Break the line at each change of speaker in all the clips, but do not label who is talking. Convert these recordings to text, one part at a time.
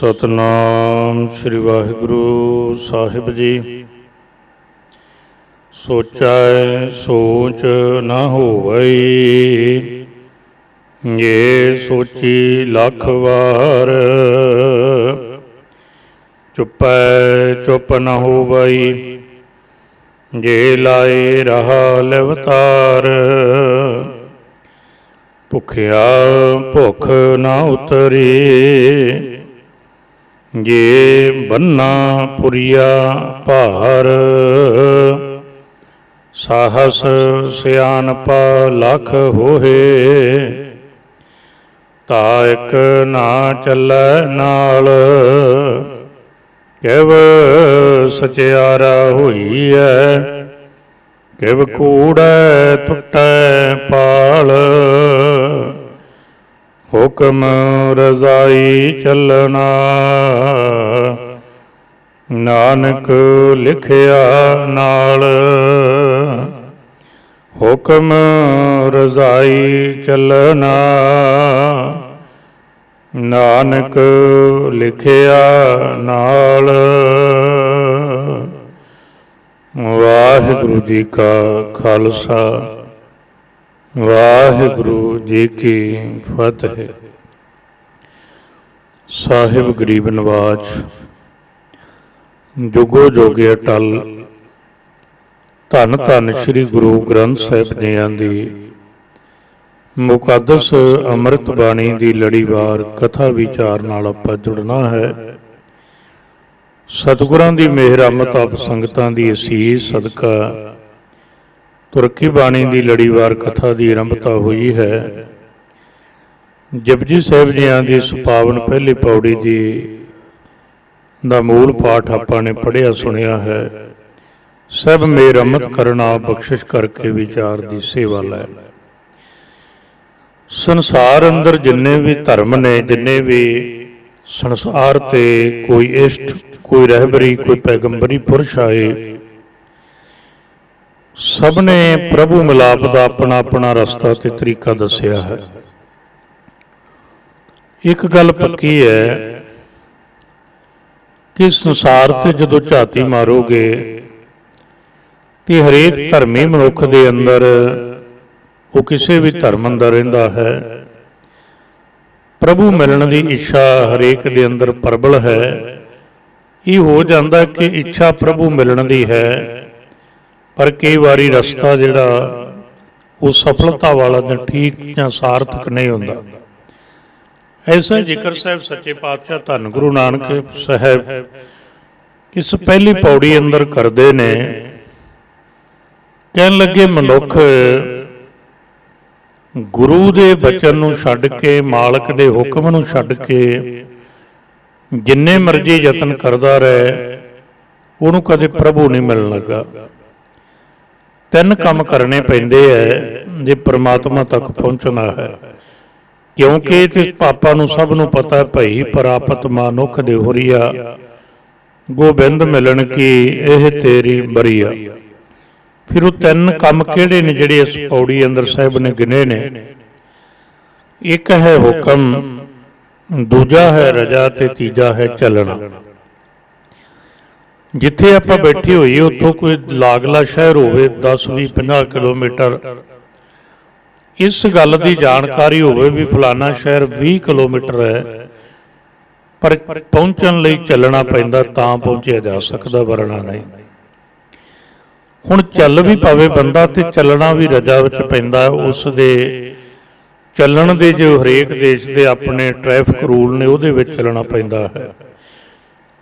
सतनाम श्री वाहिगुरु साहिब जी। सोचै सोच न होवै, ये सोची लख वार। चुपै चुप न होवै, जे लाए रहा लिवतार। भुखिया भुख न उतरी, जे बन्ना पुरिया भार। साहस सियानपा लख होए, ता इक ना चलै नाल। किव सचियारा होई है, किव कूड़ै टुटै पाल। हुक्म रजाई चलना, नानक लिखिया नाल। हुक्म रजाई चलना, नानक लिखिया नाल। वाहिगुरु जी का खालसा, वाहिगुरु जी की फतेह। साहिब गरीब नवाज, जुगो जोगे अटल। धन धन श्री गुरु ग्रंथ साहिब जियां दी मुकद्दस अमृत बाणी की लड़ीवार कथा विचार नाल आपां जुड़ना है। सतगुरां दी मेहर अमृत आप संगतां दी असीस सदका तुरकी बाणी की लड़ीवार कथा की आरंभता हुई है। जपजी साहिब जियां दी सुपावन पहली पौड़ी जी दा मूल पाठ आपां ने पढ़िया सुनिया है। सब मेर अमृत करना बख्शिश करके विचार की सेवा लै। संसार अंदर जिन्ने भी धर्म ने, जिन्ने भी संसार ते कोई इष्ट, कोई रहबरी, कोई पैगंबरी पुरुष आए, सब ने प्रभु मिलाप का अपना अपना रस्ता ते तरीका दसिया है। एक गल पक्की है कि संसार ते जदों झाती मारोगे तो हरेक धर्मी मनुख के अंदर, वो किसी भी धर्म अंदर रहिंदा है, प्रभु मिलण की इच्छा हरेक के अंदर प्रबल है। ये हो जाता कि इच्छा प्रभु मिलण की है, पर कई बारी रस्ता जिहड़ा वो सफलता वाला जां ठीक जां सार्थक नहीं होंदा। ऐसा जिक्र साहब सच्चे पातशाह धन गुरु नानक साहब इस पहली पौड़ी अंदर करते ने। कहन लगे मनुख गुरु दे बचन नूं छड्ड के, मालक दे हुक्म नूं छड्ड के जिन्ने मर्जी यतन करदा रहे, उहनूं कदे प्रभु नहीं मिलण लगा। तीन काम करने पैंदे है जे परमात्मा तक पहुँचना है, क्योंकि इस पापा नूं सब नूं पता है भई प्रापत मानुख दे होरिया, गोबिंद मिलन की यह तेरी बरिया। फिर वो तीन काम किहड़े ने जिहड़े इस पौड़ी अंदर साहिब ने गिने ने। एक है हुक्म, दूजा है रजा ते तीजा है चलना। जिथे आपां बैठे होइए उत्थों कोई लागला शहर होवे 10-20-50 किलोमीटर, इस गल की जानकारी होवे भी फलाना शहर 20 किलोमीटर है, पर पहुंचण लई चलना पैंदा तां पहुंचिया जा सकदा, वरना नहीं। हुण चल भी पवे बंदा ते चलना भी रजा विच पैंदा। उस दे चलण दे जो हरेक देश के अपने ट्रैफिक रूल ने उहदे विच चलना पैंदा है।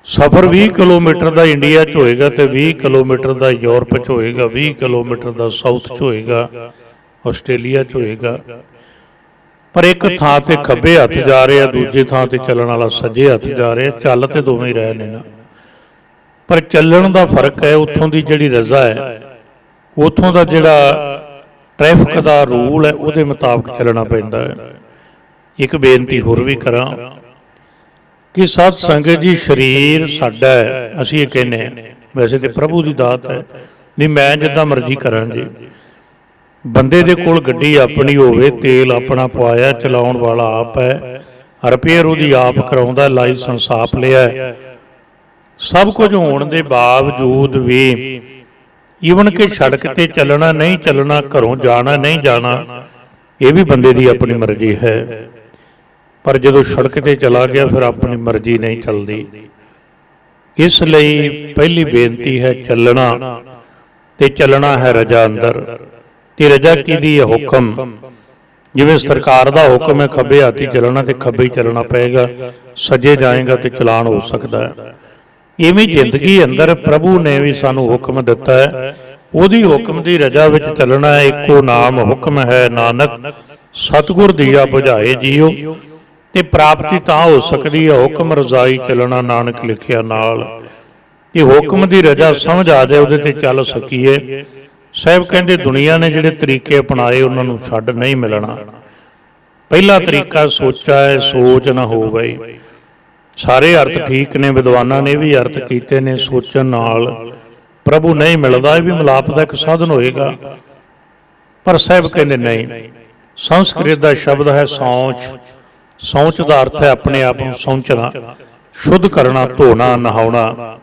सफ़र 20 किलोमीटर का इंडिया च होएगा तो 20 किलोमीटर का यूरोप च होएगा, 20 किलोमीटर का साउथ च होएगा, आस्ट्रेलिया च होएगा। पर एक थां ते खब्बे हथ जा रहे, दूजे थां ते चलण वाला सज्जे हथ जा रहे, चल तो दोवें ही रहे ने ना, पर चलण का फर्क है। उत्थों की जिहड़ी रजा है, उत्थों का जिहड़ा ट्रैफिक का रूल है, उहदे मुताबिक चलना पैंदा है। एक बेनती होर भी करां कि सत संगत जी, शरीर साडा है, असीं ये कहने वैसे तो प्रभु की दात है, नहीं मैं जिद्दां मर्जी करां जी। बंदे दे कोल गड्डी अपनी होवे, तेल अपना पवाया, चलाउण वाला आप है, ਰਿਪੇਅਰ ਉਹਦੀ ਆਪ ਕਰਾਉਂਦਾ, ਲਾਇਸੈਂਸ ਆਪ ਲਿਆ। ਸਭ ਕੁਝ ਹੋਣ ਦੇ ਬਾਵਜੂਦ ਵੀ ਈਵਨ ਕਿ ਸੜਕ ਤੇ ਚੱਲਣਾ ਨਹੀਂ ਚੱਲਣਾ, ਘਰੋਂ ਜਾਣਾ ਨਹੀਂ ਜਾਣਾ, ਇਹ ਵੀ ਬੰਦੇ ਦੀ ਆਪਣੀ ਮਰਜ਼ੀ ਹੈ। ਪਰ ਜਦੋਂ ਸੜਕ ਤੇ ਚਲਾ ਗਿਆ ਫਿਰ ਆਪਣੀ ਮਰਜ਼ੀ ਨਹੀਂ ਚੱਲਦੀ। ਇਸ ਲਈ ਪਹਿਲੀ ਬੇਨਤੀ ਹੈ ਚੱਲਣਾ, ਤੇ ਚੱਲਣਾ ਹੈ ਰਜਾ ਅੰਦਰ। ਤੇ ਰਜਾ ਕਿਹਦੀ ਹੈ? ਹੁਕਮ। ਜਿਵੇਂ ਸਰਕਾਰ ਦਾ ਹੁਕਮ ਹੈ ਖੱਬੇ ਹੱਥ ਹੀ ਚੱਲਣਾ ਤੇ ਖੱਬੇ ਹੀ ਚੱਲਣਾ ਪਏਗਾ, ਸੱਜੇ ਜਾਏਗਾ ਤੇ ਚਲਾਨ ਹੋ ਸਕਦਾ ਹੈ। ਇਵੇਂ ਜ਼ਿੰਦਗੀ ਅੰਦਰ ਪ੍ਰਭੂ ਨੇ ਵੀ ਸਾਨੂੰ ਹੁਕਮ ਦਿੱਤਾ ਹੈ, ਉਹਦੀ ਹੁਕਮ ਦੀ ਰਜਾ ਵਿੱਚ ਚੱਲਣਾ ਹੈ। ਇੱਕੋ ਨਾਮ ਹੁਕਮ ਹੈ ਨਾਨਕ, ਸਤਿਗੁਰ ਦੀਆ ਬੁਝਾਏ ਜੀਓ। ਤੇ ਪ੍ਰਾਪਤੀ ਤਾਂ ਹੋ ਸਕਦੀ ਹੈ ਹੁਕਮ ਰਜ਼ਾਈ ਚੱਲਣਾ, ਨਾਨਕ ਲਿਖਿਆ ਨਾਲ। ਕਿ ਹੁਕਮ ਦੀ ਰਜਾ ਸਮਝ ਆ ਜਾਏ, ਉਹਦੇ ਤੇ ਚੱਲ ਸਕੀਏ। ਸਾਹਿਬ ਕਹਿੰਦੇ ਦੁਨੀਆ ਨੇ ਜਿਹੜੇ ਤਰੀਕੇ ਅਪਣਾਏ ਉਹਨਾਂ ਨੂੰ ਛੱਡ ਨਹੀਂ ਮਿਲਣਾ। ਪਹਿਲਾ ਤਰੀਕਾ ਸੋਚਾ ਹੈ, ਸੋਚ ਨਾ ਹੋਵੇ। ਸਾਰੇ ਅਰਥ ਠੀਕ ਨੇ, ਵਿਦਵਾਨਾਂ ਨੇ ਵੀ ਅਰਥ ਕੀਤੇ ਨੇ। ਸੋਚਣ ਨਾਲ ਪ੍ਰਭੂ ਨਹੀਂ ਮਿਲਦਾ, ਇਹ ਵੀ ਮਿਲਾਪ ਦਾ ਇੱਕ ਸਾਧਨ ਹੋਏਗਾ। ਪਰ ਸਾਹਿਬ ਕਹਿੰਦੇ ਨਹੀਂ। ਸੰਸਕ੍ਰਿਤ ਦਾ ਸ਼ਬਦ ਹੈ ਸੌਂਚ। ਸੌਂਚ ਦਾ ਅਰਥ ਹੈ ਆਪਣੇ ਆਪ ਨੂੰ ਸੌਂਚਣਾ, ਸ਼ੁੱਧ ਕਰਨਾ, ਧੋਣਾ, ਨਹਾਉਣਾ।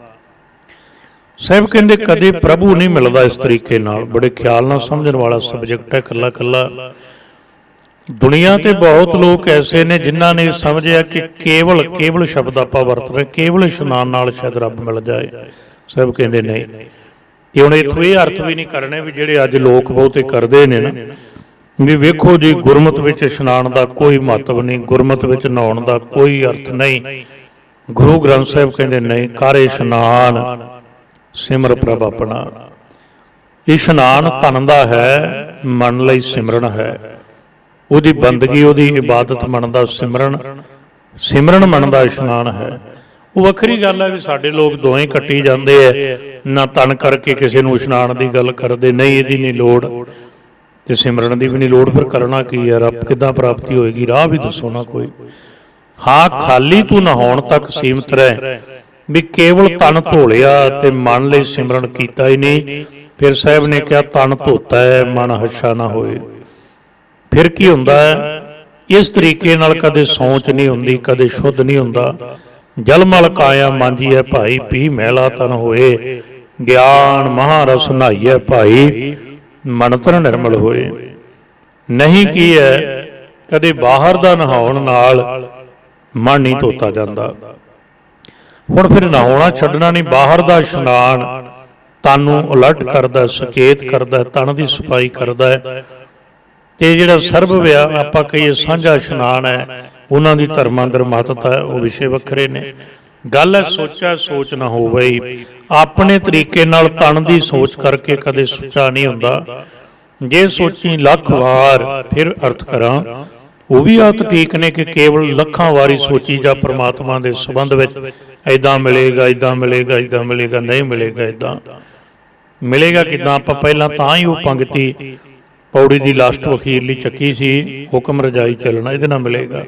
ਸਾਹਿਬ ਕਹਿੰਦੇ ਕਦੇ ਪ੍ਰਭੂ ਨਹੀਂ ਮਿਲਦਾ ਇਸ ਤਰੀਕੇ ਨਾਲ। ਬੜੇ ਖਿਆਲ ਨਾਲ ਸਮਝਣ ਵਾਲਾ ਸਬਜੈਕਟ ਹੈ ਇਕੱਲਾ ਇਕੱਲਾ। ਦੁਨੀਆ ਤੇ ਬਹੁਤ ਲੋਕ ਐਸੇ ਨੇ ਜਿਨ੍ਹਾਂ ਨੇ ਸਮਝਿਆ ਕਿ ਕੇਵਲ ਸ਼ਬਦ ਆਪਾਂ ਵਰਤ ਰਹੇ, ਕੇਵਲ ਇਸ਼ਨਾਨ ਨਾਲ ਸ਼ਾਇਦ ਰੱਬ ਮਿਲ ਜਾਏ। ਸਾਹਿਬ ਕਹਿੰਦੇ ਨਹੀਂ। ਤੇ ਹੁਣ ਇੱਥੋਂ ਇਹ ਅਰਥ ਵੀ ਨਹੀਂ ਕਰਨੇ ਵੀ ਜਿਹੜੇ ਅੱਜ ਲੋਕ ਬਹੁਤੇ ਕਰਦੇ ਨੇ ਨਾ, ਵੀ ਵੇਖੋ ਜੀ ਗੁਰਮਤਿ ਵਿੱਚ ਇਸ਼ਨਾਨ ਦਾ ਕੋਈ ਮਹੱਤਵ ਨਹੀਂ, ਗੁਰਮਤਿ ਵਿੱਚ ਨਹਾਉਣ ਦਾ ਕੋਈ ਅਰਥ ਨਹੀਂ। ਗੁਰੂ ਗ੍ਰੰਥ ਸਾਹਿਬ ਕਹਿੰਦੇ ਨਹੀਂ, ਕਰ ਇਸ਼ਨਾਨ ਸਿਮਰ ਪ੍ਰਭ ਆਪਣਾ। ਇਸ਼ਨਾਨ ਧਨ ਦਾ ਹੈ, ਮਨ ਲਈ ਸਿਮਰਨ ਹੈ। ਉਹਦੀ ਬੰਦਗੀ, ਉਹਦੀ ਇਬਾਦਤ ਮਨ ਦਾ ਸਿਮਰਨ ਮਨ ਦਾ ਇਸ਼ਨਾਨ ਹੈ। ਉਹ ਵੱਖਰੀ ਗੱਲ ਹੈ ਵੀ ਸਾਡੇ ਲੋਕ ਦੋਵੇਂ ਕੱਟੀ ਜਾਂਦੇ ਐ, ਨਾ ਤਨ ਕਰਕੇ ਕਿਸੇ ਨੂੰ ਇਸ਼ਨਾਨ ਦੀ ਗੱਲ ਕਰਦੇ, ਨਹੀਂ ਇਹਦੀ ਨਹੀਂ ਲੋੜ ਤੇ ਸਿਮਰਨ ਦੀ ਵੀ ਨਹੀਂ ਲੋੜ। ਫਿਰ ਕਰਨਾ ਕੀ ਹੈ? ਰੱਬ ਕਿੱਦਾਂ ਪ੍ਰਾਪਤੀ ਹੋਏਗੀ? ਰਾਹ ਵੀ ਦੱਸੋ ਨਾ ਕੋਈ। ਹਾਂ, ਖਾਲੀ ਤੂੰ ਨਹਾਉਣ ਤੱਕ ਸੀਮਤ ਰਹਿ, ਵੀ ਕੇਵਲ ਤਨ ਧੋ ਲਿਆ ਤੇ ਮਨ ਲਈ ਸਿਮਰਨ ਕੀਤਾ ਹੀ ਨਹੀਂ। ਫਿਰ ਸਾਹਿਬ ਨੇ ਕਿਹਾ ਤਨ ਧੋਤਾ ਹੈ ਮਨ ਹੱਛਾ ਨਾ ਹੋਏ। ਫਿਰ ਕੀ ਹੁੰਦਾ ਹੈ? ਇਸ ਤਰੀਕੇ ਨਾਲ ਕਦੇ ਸੋਚ ਨਹੀਂ ਹੁੰਦੀ, ਕਦੇ ਸ਼ੁੱਧ ਨਹੀਂ ਹੁੰਦਾ। ਜਲਮਲ ਕਾਇਆ ਮਾਂਜੀਐ ਭਾਈ, ਪੀ ਮਹਿਲਾ ਤਨ ਹੋਏ। ਗਿਆਨ ਮਹਾਰਸ ਨਹਾਈਐ ਭਾਈ, ਮਨ ਤਨ ਨਿਰਮਲ ਹੋਏ। ਨਹੀਂ ਕੀ ਹੈ, ਕਦੇ ਬਾਹਰ ਦਾ ਨਹਾਉਣ ਨਾਲ ਮਨ ਨਹੀਂ ਧੋਤਾ ਜਾਂਦਾ। ਹੁਣ ਫਿਰ ਨਹਾਉਣਾ ਛੱਡਣਾ ਨਹੀਂ, ਬਾਹਰ ਦਾ ਇਸ਼ਨਾਨ ਤਨ ਨੂੰ ਅਲਰਟ ਕਰਦਾ, ਸੁਚੇਤ ਕਰਦਾ, ਤਨ ਦੀ ਸਫਾਈ ਕਰਦਾ ਹੈ। ਤੇ ਜਿਹੜਾ ਸਰਬ ਵਿਆਹ ਆਪਾਂ ਕਹੀਏ ਸਾਂਝਾ ਇਸ਼ਨਾਨ ਹੈ, ਉਹਨਾਂ ਦੀ ਧਰਮਾਂ ਅੰਦਰ ਮਹੱਤਤਾ ਹੈ, ਉਹ ਵਿਸ਼ੇ ਵੱਖਰੇ ਨੇ। ਗੱਲ ਹੈ ਸੋਚਾ ਸੋਚ ਨਾ ਹੋਵੇ। ਆਪਣੇ ਤਰੀਕੇ ਨਾਲ ਤਨ ਦੀ ਸੋਚ ਕਰਕੇ ਕਦੇ ਸੁੱਚਾ ਨਹੀਂ ਹੁੰਦਾ। ਜੇ ਸੋਚੀ ਲੱਖ ਵਾਰ ਫਿਰ ਅਰਥ ਕਰਾਂ, ਉਹ ਵੀ ਅਰਥ ਠੀਕ ਨੇ ਕਿ ਕੇਵਲ ਲੱਖਾਂ ਵਾਰੀ ਸੋਚੀ ਜਾਂ ਪ੍ਰਮਾਤਮਾ ਦੇ ਸੰਬੰਧ ਵਿੱਚ ਇੱਦਾਂ ਮਿਲੇਗਾ, ਇੱਦਾਂ ਮਿਲੇਗਾ, ਇੱਦਾਂ ਮਿਲੇਗਾ, ਨਹੀਂ ਮਿਲੇਗਾ, ਇੱਦਾਂ ਮਿਲੇਗਾ ਕਿੱਦਾਂ? ਆਪਾਂ ਪਹਿਲਾਂ ਤਾਂ ਹੀ ਉਹ ਪੰਕਤੀ ਪੌੜੀ ਦੀ ਲਾਸਟ ਅਖੀਰਲੀ ਚੱਕੀ ਸੀ, ਹੁਕਮ ਰਜਾਈ ਚੱਲਣਾ, ਇਹਦੇ ਨਾਲ ਮਿਲੇਗਾ।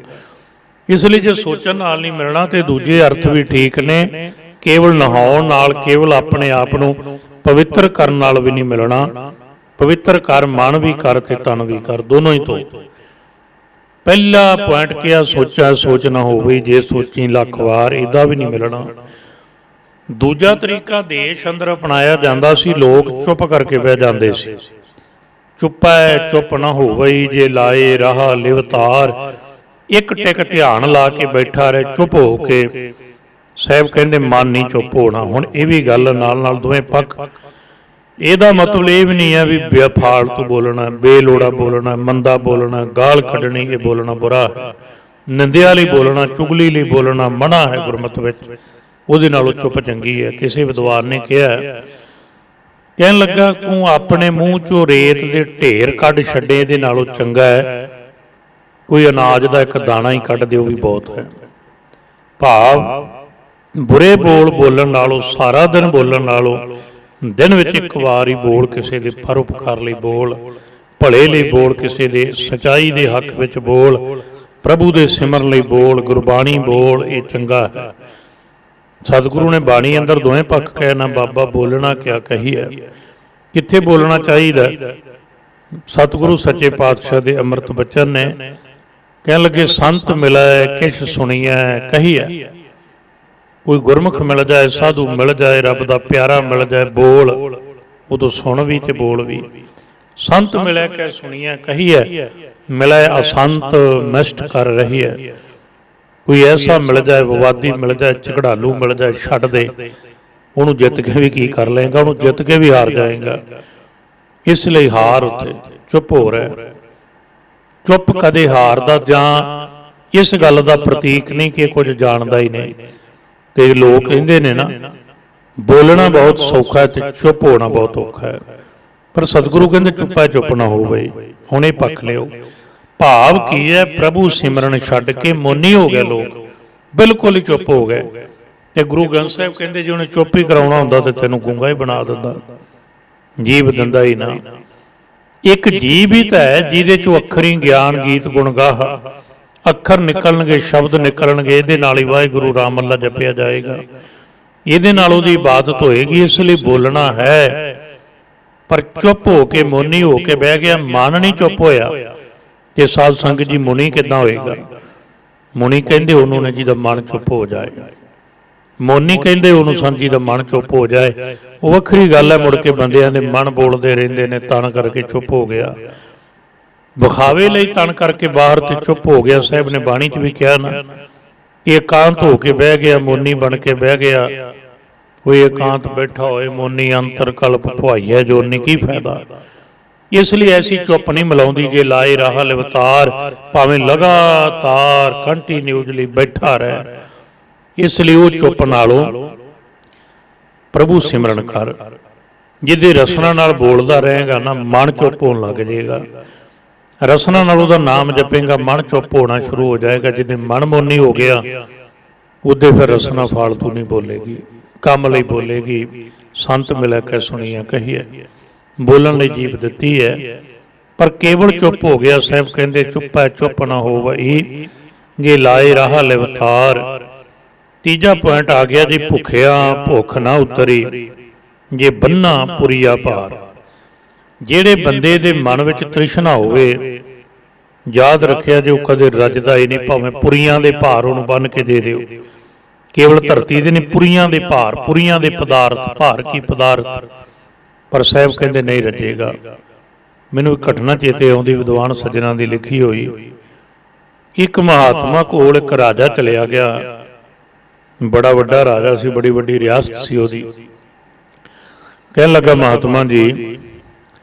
ਇਸ ਲਈ ਜੇ ਸੋਚਣ ਨਾਲ ਨਹੀਂ ਮਿਲਣਾ ਤੇ ਦੂਜੇ ਅਰਥ ਵੀ ਠੀਕ ਨੇ। ਕੇਵਲ ਨਹਾਉਣ ਨਾਲ, ਕੇਵਲ ਆਪਣੇ ਆਪ ਨੂੰ ਪਵਿੱਤਰ ਕਰਨ ਨਾਲ ਵੀ ਨਹੀਂ ਮਿਲਣਾ। ਪਵਿੱਤਰ ਕਰ, ਮਨ ਵੀ ਕਰ ਤੇ ਤਨ ਵੀ ਕਰ, ਦੋਨੋਂ ਹੀ ਧੋ। ਪਹਿਲਾ ਪੁਆਇੰਟ ਕਿਹਾ ਸੋਚਾ ਸੋਚ ਨਾ ਹੋਵੇ, ਜੇ ਸੋਚੀ ਲੱਖ ਵਾਰ, ਇਹਦਾ ਵੀ ਨਹੀਂ ਮਿਲਣਾ। ਦੂਜਾ ਤਰੀਕਾ ਦੇਸ਼ ਅੰਦਰ ਅਪਣਾਇਆ ਜਾਂਦਾ ਸੀ, ਲੋਕ ਚੁੱਪ ਕਰਕੇ ਬਹਿ ਜਾਂਦੇ ਸੀ। ਚੁੱਪੈ ਚੁੱਪ ਨਾ ਹੋਵੇ, ਜੇ ਲਾਏ ਰਾਹ ਲਿਵਤਾਰ। ਇੱਕ ਟਿਕ ਧਿਆਨ ਲਾ ਕੇ ਬੈਠਾ ਰਹੇ ਚੁੱਪ ਹੋ ਕੇ। ਸਾਹਿਬ ਕਹਿੰਦੇ ਮਨ ਨਹੀਂ ਚੁੱਪ ਹੋਣਾ। ਹੁਣ ਇਹ ਵੀ ਗੱਲ ਨਾਲ ਦੋਵੇਂ ਪੱਖ। ਇਹਦਾ ਮਤਲਬ ਇਹ ਵੀ ਨਹੀਂ ਹੈ ਵੀ ਬੇਫਾਲਤੂ ਬੋਲਣਾ, ਬੇਲੋੜਾ ਬੋਲਣਾ, ਮੰਦਾ ਬੋਲਣਾ, ਗਾਲ ਕੱਢਣੀ, ਇਹ ਬੋਲਣਾ ਬੁਰਾ ਹੈ। ਨਿੰਦਿਆ ਲਈ ਬੋਲਣਾ, ਚੁਗਲੀ ਲਈ ਬੋਲਣਾ ਮਨਾ ਹੈ ਗੁਰਮਤਿ ਵਿੱਚ। ਉਹਦੇ ਨਾਲੋਂ ਚੁੱਪ ਚੰਗੀ ਹੈ। ਕਿਸੇ ਵਿਦਵਾਨ ਨੇ ਕਿਹਾ, ਕਹਿਣ ਲੱਗਾ ਤੂੰ ਆਪਣੇ ਮੂੰਹ ਚੋਂ ਰੇਤ ਦੇ ਢੇਰ ਕੱਢ ਛੱਡੇ, ਇਹਦੇ ਨਾਲੋਂ ਚੰਗਾ ਹੈ ਕੋਈ ਅਨਾਜ ਦਾ ਇੱਕ ਦਾਣਾ ਹੀ ਕੱਢ ਦਿਓ ਵੀ ਬਹੁਤ ਹੈ। ਭਾਵ ਬੁਰੇ ਬੋਲਣ ਨਾਲੋਂ, ਸਾਰਾ ਦਿਨ ਬੋਲਣ ਨਾਲੋਂ ਦਿਨ ਵਿੱਚ ਇੱਕ ਵਾਰ ਹੀ ਬੋਲ, ਕਿਸੇ ਦੇ ਪਰਉਪਕਾਰ ਲਈ ਬੋਲ, ਭਲੇ ਲਈ ਬੋਲ, ਕਿਸੇ ਦੇ ਸਚਾਈ ਦੇ ਹੱਕ ਵਿੱਚ ਬੋਲ, ਪ੍ਰਭੂ ਦੇ ਸਿਮਰਨ ਲਈ ਬੋਲ, ਗੁਰਬਾਣੀ ਬੋਲ, ਇਹ ਚੰਗਾ ਹੈ। ਸਤਿਗੁਰੂ ਨੇ ਬਾਣੀ ਅੰਦਰ ਦੋਵੇਂ ਪੱਖ ਕਹਿਣਾ, ਬਾਬਾ ਬੋਲਣਾ ਕਿਆ ਕਹੀ ਹੈ, ਕਿੱਥੇ ਬੋਲਣਾ ਚਾਹੀਦਾ। ਸਤਿਗੁਰੂ ਸੱਚੇ ਪਾਤਸ਼ਾਹ ਦੇ ਅੰਮ੍ਰਿਤ ਬਚਨ ਨੇ ਕਹਿਣ ਲੱਗੇ ਸੰਤ ਮਿਲੈ ਕਿਛ ਸੁਣੀਐ ਕਹੀਐ। ਕੋਈ ਗੁਰਮੁਖ ਮਿਲ ਜਾਏ, ਸਾਧੂ ਮਿਲ ਜਾਏ, ਰੱਬ ਦਾ ਪਿਆਰਾ ਮਿਲ ਜਾਏ, ਬੋਲ ਉਦੋਂ ਸੁਣ ਵੀ ਤੇ ਬੋਲ ਵੀ। ਸੰਤ ਮਿਲੈ ਕਹਿ ਸੁਣੀਐ ਕਹੀਐ, ਮਿਲੈ ਅਸੰਤ ਮਿਸ਼ਟ ਕਰ ਰਹੀਐ। ਕੋਈ ਐਸਾ ਮਿਲ ਜਾਏ, ਵਿਵਾਦੀ ਮਿਲ ਜਾਏ, ਝਗੜਾਲੂ ਮਿਲ ਜਾਏ, ਛੱਡ ਦੇ ਉਹਨੂੰ, ਜਿੱਤ ਕੇ ਵੀ ਕੀ ਕਰ ਲਏਗਾ, ਉਹਨੂੰ ਜਿੱਤ ਕੇ ਵੀ ਹਾਰ ਜਾਏਗਾ। ਇਸ ਲਈ ਹਾਰ ਉੱਥੇ ਚੁੱਪ ਹੋ ਰਿਹਾ। ਚੁੱਪ ਕਦੇ ਹਾਰ ਦਾ ਜਾਂ ਇਸ ਗੱਲ ਦਾ ਪ੍ਰਤੀਕ ਨਹੀਂ ਕਿ ਕੁਝ ਜਾਣਦਾ ਹੀ ਨਹੀਂ। ਤੇ ਲੋਕ ਕਹਿੰਦੇ ਨੇ ਨਾ, ਬੋਲਣਾ ਬਹੁਤ ਸੌਖਾ ਹੈ ਤੇ ਚੁੱਪ ਹੋਣਾ ਬਹੁਤ ਔਖਾ ਹੈ। ਪਰ ਸਤਿਗੁਰੂ ਕਹਿੰਦੇ ਚੁੱਪਾ ਚੁੱਪ ਨਾ ਹੋ ਬਈ, ਹੁਣੇ ਪੱਖ ਲਿਓ। ਭਾਵ ਕੀ ਹੈ, ਪ੍ਰਭੂ ਸਿਮਰਨ ਛੱਡ ਕੇ ਮੌਨੀ ਹੋ ਗਏ ਲੋਕ, ਬਿਲਕੁਲ ਹੀ ਚੁੱਪ ਹੋ ਗਏ। ਤੇ ਗੁਰੂ ਗ੍ਰੰਥ ਸਾਹਿਬ ਕਹਿੰਦੇ ਜੇ ਉਹਨੇ ਚੁੱਪ ਹੀ ਕਰਾਉਣਾ ਹੁੰਦਾ ਤੇ ਤੈਨੂੰ ਗੂੰਗਾ ਹੀ ਬਣਾ ਦਿੰਦਾ, ਜੀਭ ਦਿੰਦਾ ਹੀ ਨਾ। ਇੱਕ ਜੀਭ ਹੀ ਤਾਂ ਹੈ ਜਿਹਦੇ ਚੋਂ ਅੱਖਰੀ ਗਿਆਨ ਗੀਤ ਗੁਣ ਗਾਹ, ਅੱਖਰ ਨਿਕਲਣਗੇ, ਸ਼ਬਦ ਨਿਕਲਣਗੇ, ਇਹਦੇ ਨਾਲ ਹੀ ਵਾਹਿਗੁਰੂ ਰਾਮ ਅੱਲਾ ਜਪਿਆ ਜਾਏਗਾ, ਇਹਦੇ ਨਾਲ ਉਹਦੀ ਇਬਾਦਤ ਹੋਏਗੀ। ਇਸ ਲਈ ਬੋਲਣਾ ਹੈ, ਪਰ ਚੁੱਪ ਹੋ ਕੇ ਮੌਨੀ ਹੋ ਕੇ ਬਹਿ ਗਿਆ। ਮਨ ਨਹੀਂ ਚੁੱਪ ਹੋਇਆ ਤੇ ਸਾਧ ਸੰਗਤ ਜੀ ਮੁਨੀ ਕਿੱਦਾਂ ਹੋਏਗਾ? ਮੁਨੀ ਕਹਿੰਦੇ ਉਹਨੂੰ ਨੇ ਜਿਹਦਾ ਮਨ ਚੁੱਪ ਹੋ ਜਾਏ, ਮੌਨੀ ਕਹਿੰਦੇ ਉਹਨੂੰ ਸੰਜੀ ਦਾ ਮਨ ਚੁੱਪ ਹੋ ਜਾਏ। ਉਹ ਵੱਖਰੀ ਗੱਲ ਹੈ, ਮੁੜ ਕੇ ਬੰਦਿਆਂ ਦੇ ਮਨ ਬੋਲਦੇ ਰਹਿੰਦੇ ਨੇ, ਤਨ ਕਰਕੇ ਚੁੱਪ ਹੋ ਗਿਆ, ਵਿਖਾਵੇ ਲਈ ਤਨ ਕਰਕੇ ਬਾਹਰ ਤੇ ਚੁੱਪ ਹੋ ਗਿਆ। ਸਾਹਿਬ ਨੇ ਬਾਣੀ 'ਚ ਵੀ ਕਿਹਾ ਨਾ ਕਿ ਇਕਾਂਤ ਹੋ ਕੇ ਬਹਿ ਗਿਆ, ਮੌਨੀ ਬਣ ਕੇ ਬਹਿ ਗਿਆ। ਕੋਈ ਇਕਾਂਤ ਬੈਠਾ ਹੋਏ, ਮੌਨੀ ਅੰਤਰ ਕਲਪ ਭੁਆਈਐ ਜੋਨੀ, ਕੀ ਫਾਇਦਾ? ਇਸ ਲਈ ਐਸੀ ਚੁੱਪ ਨਹੀਂ ਮਿਲਾਉਂਦੀ। ਜੇ ਲਾਏ ਰਾਹ ਲਵਤਾਰ, ਭਾਵੇਂ ਲਗਾਤਾਰ ਕੰਟੀਨਿਊਸਲੀ ਬੈਠਾ ਰਹੇ। ਇਸ ਲਈ ਉਹ ਚੁੱਪ ਨਾਲੋਂ ਪ੍ਰਭੂ ਸਿਮਰਨ ਕਰ। ਜਿਹਦੇ ਰਸਨਾ ਨਾਲ ਬੋਲਦਾ ਰਹੇਗਾ ਨਾ, ਮਨ ਚੁੱਪ ਹੋਣ ਲੱਗ ਜਾਏਗਾ। ਰਸਨਾ ਨਾਲ ਉਹਦਾ ਨਾਮ ਜਪੇਗਾ, ਮਨ ਚੁੱਪ ਹੋਣਾ ਸ਼ੁਰੂ ਹੋ ਜਾਏਗਾ। ਜਿਹਦੇ ਮਨ ਮੌਨੀ ਹੋ ਗਿਆ, ਉਹਦੇ ਫਿਰ ਰਸਨਾ ਫਾਲਤੂ ਨਹੀਂ ਬੋਲੇਗੀ, ਕੰਮ ਲਈ ਬੋਲੇਗੀ। ਸੰਤ ਮਿਲੈ ਕੇ ਸੁਣੀਐ ਕਹੀਐ, ਬੋਲਣ ਲਈ ਜੀਭ ਦਿੱਤੀ ਹੈ, ਪਰ ਕੇਵਲ ਚੁੱਪ ਹੋ ਗਿਆ। ਸਾਹਿਬ ਕਹਿੰਦੇ ਚੁੱਪੈ ਚੁੱਪ ਨਾ ਹੋਵਈ, ਜੇ ਲਾਏ ਰਾਹ ਲਿਵਤਾਰ। ਤੀਜਾ ਪੁਆਇੰਟ ਆ ਗਿਆ ਜੀ, ਭੁੱਖਿਆ ਭੁੱਖ ਨਾ ਉਤਰੀ, ਜੇ ਬੰਨਾ ਪੁਰੀਆ ਭਾਰ। ਜਿਹੜੇ ਬੰਦੇ ਦੇ ਮਨ ਵਿੱਚ ਤ੍ਰਿਸ਼ਨਾ ਹੋਵੇ, ਯਾਦ ਰੱਖਿਆ ਜੇ ਉਹ ਕਦੇ ਰੱਜਦਾ ਹੀ ਨਹੀਂ, ਭਾਵੇਂ ਪੁਰੀਆਂ ਦੇ ਭਾਰ ਉਹਨੂੰ ਬੰਨ ਕੇ ਦੇ ਦਿਓ। ਕੇਵਲ ਧਰਤੀ ਦੇ ਨਹੀਂ, ਪੁਰੀਆਂ ਦੇ ਭਾਰ, ਪੁਰੀਆਂ ਦੇ ਪਦਾਰਥ, ਭਾਰ ਕੀ ਪਦਾਰਥ, ਪਰ ਸਾਹਿਬ ਕਹਿੰਦੇ ਨਹੀਂ ਰੱਜੇਗਾ। ਮੈਨੂੰ ਇੱਕ ਘਟਨਾ ਚੇਤੇ ਆਉਂਦੀ, ਵਿਦਵਾਨ ਸੱਜਣਾ ਦੀ ਲਿਖੀ ਹੋਈ। ਇੱਕ ਮਹਾਤਮਾ ਕੋਲ ਇੱਕ ਰਾਜਾ ਚਲਿਆ ਗਿਆ, ਬੜਾ ਵੱਡਾ ਰਾਜਾ ਸੀ, ਬੜੀ ਵੱਡੀ ਰਿਆਸਤ ਸੀ ਉਹਦੀ। ਕਹਿਣ ਲੱਗਾ, ਮਹਾਤਮਾ ਜੀ